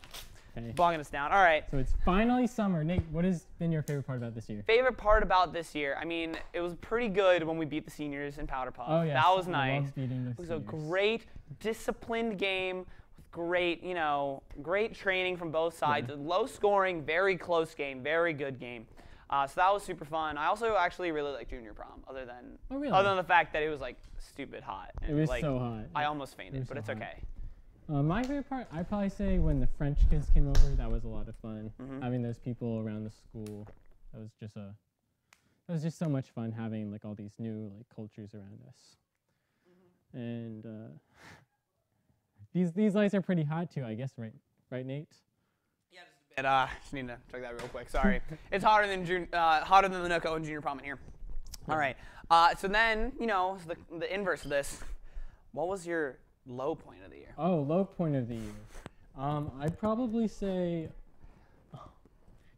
Bogging us down. All right.
So it's finally summer. Nate, what has been your favorite part about this year?
Favorite part about this year? I mean, it was pretty good when we beat the seniors in Powder Puff.
Oh, yes.
That was nice.
I loved beating the
It was
seniors.
a great, disciplined game. Great, great training from both sides. Low scoring, very close game, very good game. So that was super fun. I also actually really liked junior prom, other than the fact that it was like stupid hot. And,
it was
like,
so hot.
I almost fainted, but it's okay.
My favorite part, I'd probably say when the French kids came over, that was a lot of fun. Having those people around the school, that was just so much fun having like all these new like cultures around us. And these lights are pretty hot too, I guess, right, Nate?
Yeah, just a bit. Just need to check that real quick. Sorry, it's hotter than the NOCO and junior prom in here. All right. So then, the inverse of this. What was your low point of the year?
Oh, low point of the year. I'd probably say,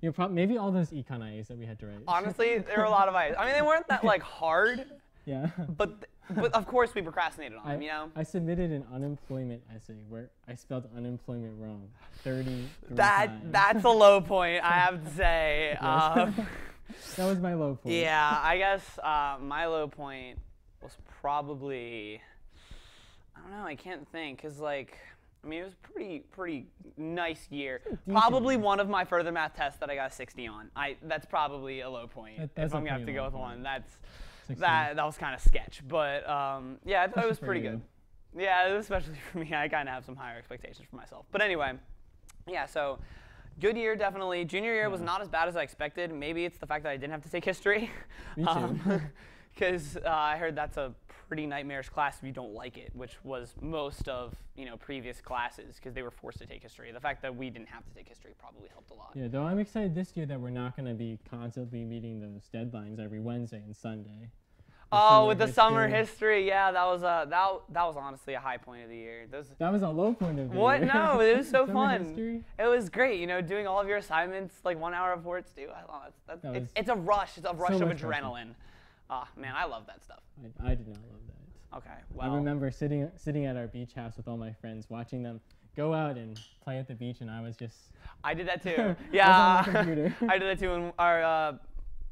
maybe all those econ IAs that we had to write.
Honestly, there were a lot of IAs. I mean, they weren't that like hard.
Yeah.
But of course we procrastinated on them,
I submitted an unemployment essay where I spelled unemployment wrong 33 times.
That's a low point, I have to say.
That was my low point.
Yeah, I guess my low point was probably, I don't know, I can't think, because like, I mean, it was pretty nice year. Probably one of my further math tests that I got a 60 on. That's probably a low point. If I'm gonna have to go with one, that was kind of sketch. But yeah, I thought it was pretty good. Yeah, especially for me. I kind of have some higher expectations for myself. But anyway, yeah. So good year, definitely. Junior year was not as bad as I expected. Maybe it's the fact that I didn't have to take history.
Me too.
Because I heard that's a pretty nightmarish class if you don't like it, which was most of previous classes because they were forced to take history. The fact that we didn't have to take history probably helped a lot.
Yeah, though I'm excited this year that we're not going to be constantly meeting those deadlines every Wednesday and Sunday.
With the summer history, yeah, that was honestly a high point of the year.
That was a low point of the year.
What? No, it was so fun.
History?
It was great, doing all of your assignments like 1 hour before it's due. It's a rush. It's a rush of adrenaline. Oh, man, I love that stuff.
I did not love that.
Okay, well.
I remember sitting at our beach house with all my friends, watching them go out and play at the beach, and I was just.
I did that too. Yeah, I did that too. When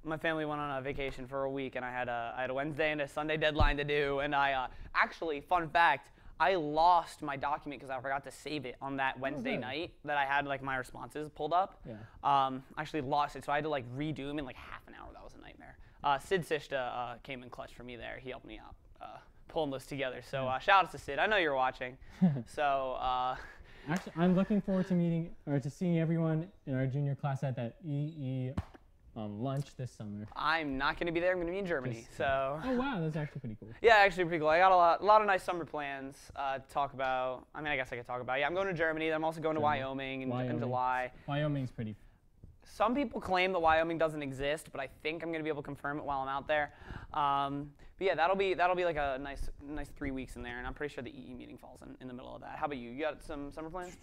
my family went on a vacation for a week, and I had a Wednesday and a Sunday deadline to do, and I actually, fun fact, I lost my document because I forgot to save it on that Wednesday night that I had like my responses pulled up.
Yeah.
I actually lost it, so I had to like redo them in like half an hour. That was a nightmare. Sid Sishta came in clutch for me there. He helped me out pulling this together. So shout out to Sid. I know you're watching. So
actually, I'm looking forward to seeing everyone in our junior class at that EE lunch this summer.
I'm not going to be there. I'm going to be in Germany. So.
Oh wow, that's actually pretty cool.
Yeah, actually pretty cool. I got a lot of nice summer plans to talk about. I mean, I guess I could talk about. Yeah, I'm going to Germany. I'm also going to Wyoming in July.
Wyoming's pretty.
Some people claim that Wyoming doesn't exist, but I think I'm going to be able to confirm it while I'm out there. But yeah, that'll be like a nice 3 weeks in there, and I'm pretty sure the EE meeting falls in the middle of that. How about you? You got some summer plans?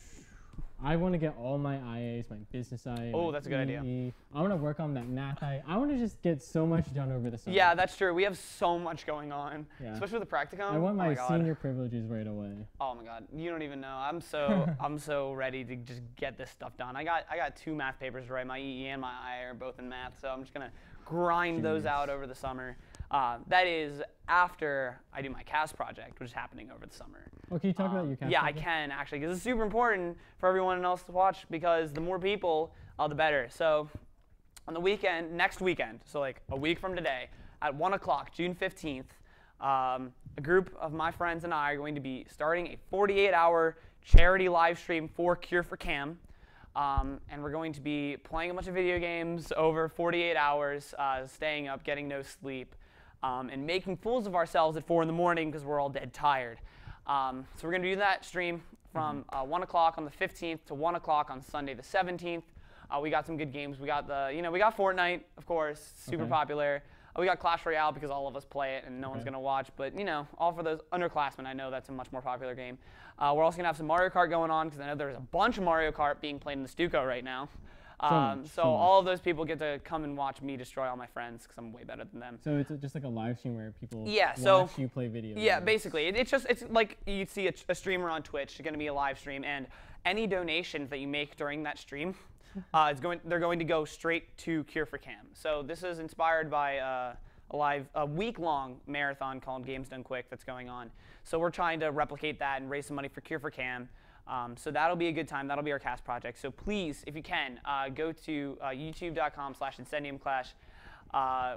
I want to get all my IAs, my business IA.
Oh, that's a good idea.
I want to work on that math IA. I want to just get so much done over the summer.
Yeah, that's true. We have so much going on, especially with the practicum.
I want my senior privileges right away.
Oh my God, you don't even know. I'm so ready to just get this stuff done. I got 2 math papers to write. My EE and my IA are both in math, so I'm just gonna grind those out over the summer. That is after I do my CAS project, which is happening over the summer.
Well, can you talk about your CAS project?
I can actually, because it's super important for everyone else to watch, because the more people, the better. So on the weekend, next weekend, so like a week from today, at 1 o'clock, June 15th, a group of my friends and I are going to be starting a 48-hour charity live stream for Cure for Cam. And we're going to be playing a bunch of video games over 48 hours, staying up, getting no sleep, and making fools of ourselves at 4 in the morning because we're all dead tired. So we're going to do that stream from 1 o'clock on the 15th to 1 o'clock on Sunday the 17th. We got some good games. We got we got Fortnite, of course, super popular. We got Clash Royale because all of us play it and no one's going to watch. But, all for those underclassmen, I know that's a much more popular game. We're also going to have some Mario Kart going on because I know there's a bunch of Mario Kart being played in the Stuco right now. So all of those people get to come and watch me destroy all my friends because I'm way better than them.
So it's just like a live stream where people watch you play video games.
Yeah, basically. It's like you'd see a streamer on Twitch. It's going to be a live stream. And any donations that you make during that stream, they're going to go straight to Cure for Cam. So this is inspired by a week-long marathon called Games Done Quick that's going on. So we're trying to replicate that and raise some money for Cure for Cam. So that'll be a good time. That'll be our cast project. So please, if you can, go to youtube.com/IncendiumClash.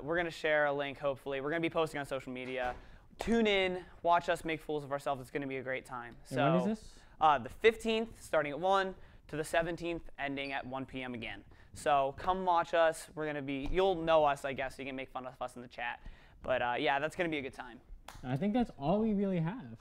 We're going to share a link, hopefully. We're going to be posting on social media. Tune in. Watch us make fools of ourselves. It's going to be a great time. So
and when is this?
The 15th, starting at 1, to the 17th, ending at 1 p.m. again. So come watch us. We're going to be, you'll know us, I guess, so you can make fun of us in the chat. But yeah, that's going to be a good time.
I think that's all we really have.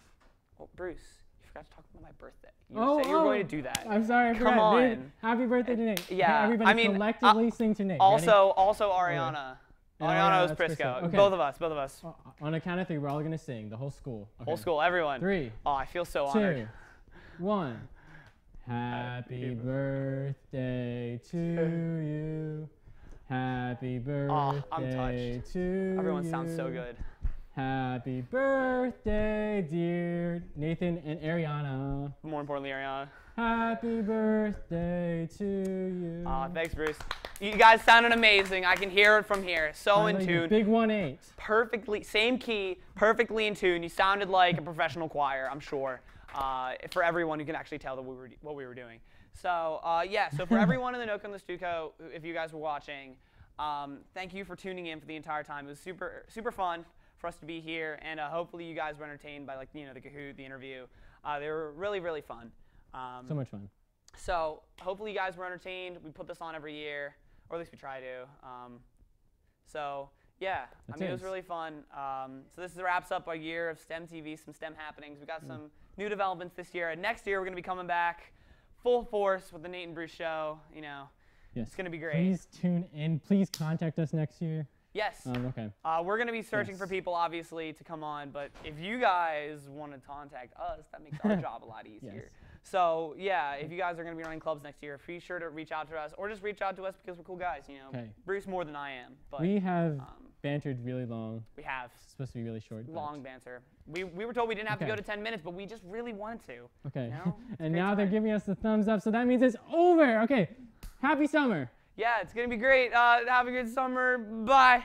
Well, Bruce, you forgot to talk about my birthday. You said you were going to do that.
I'm sorry, I forgot.
Come on.
Dude, happy birthday to Nate.
Yeah,
Everybody
I mean,
collectively sing to Nate.
Also Ariana. Ariana Prisco.
Okay.
Both of us.
On a count of 3, we're all going to sing, the whole school. Okay.
Whole school, everyone.
3.
Oh, I feel so
2,
honored.
1. Happy birthday to you. Happy birthday
I'm touched.
to
Everyone
you.
sounds so good.
Happy birthday, dear Nathan and Ariana.
More importantly, Ariana.
Happy birthday to you.
Thanks, Bruce. You guys sounded amazing. I can hear it from here. So in tune.
Big 1-8.
Perfectly, same key, perfectly in tune. You sounded like a professional choir, I'm sure. For everyone who can actually tell what we were doing. So yeah, so for everyone in the Nook and the Stuco, if you guys were watching, thank you for tuning in for the entire time. It was super fun for us to be here, and hopefully you guys were entertained by the Kahoot, the interview. They were really fun.
So much fun.
So hopefully you guys were entertained. We put this on every year, or at least we try to. So yeah, it was really fun. So this wraps up our year of STEM TV, some STEM happenings. We got some new developments this year, and next year we're going to be coming back full force with the Nate and Bruce show.
Yes.
It's going to be great.
Please tune in. Please contact us next year.
Yes.
Okay.
We're going to be searching for people, obviously, to come on. But if you guys want to contact us, that makes our job a lot easier.
Yes.
So yeah, if you guys are going to be running clubs next year, be sure to reach out to us, or just reach out to us because we're cool guys.
Okay.
Bruce more than I am. But
we have bantered really long.
We have.
It's supposed to be really short.
Long banter. We were told we didn't have to go to 10 minutes, but we just really wanted to.
Okay.
And
now they're giving us the thumbs up, so that means it's over. Okay. Happy summer.
Yeah, it's going to be great. Have a good summer. Bye.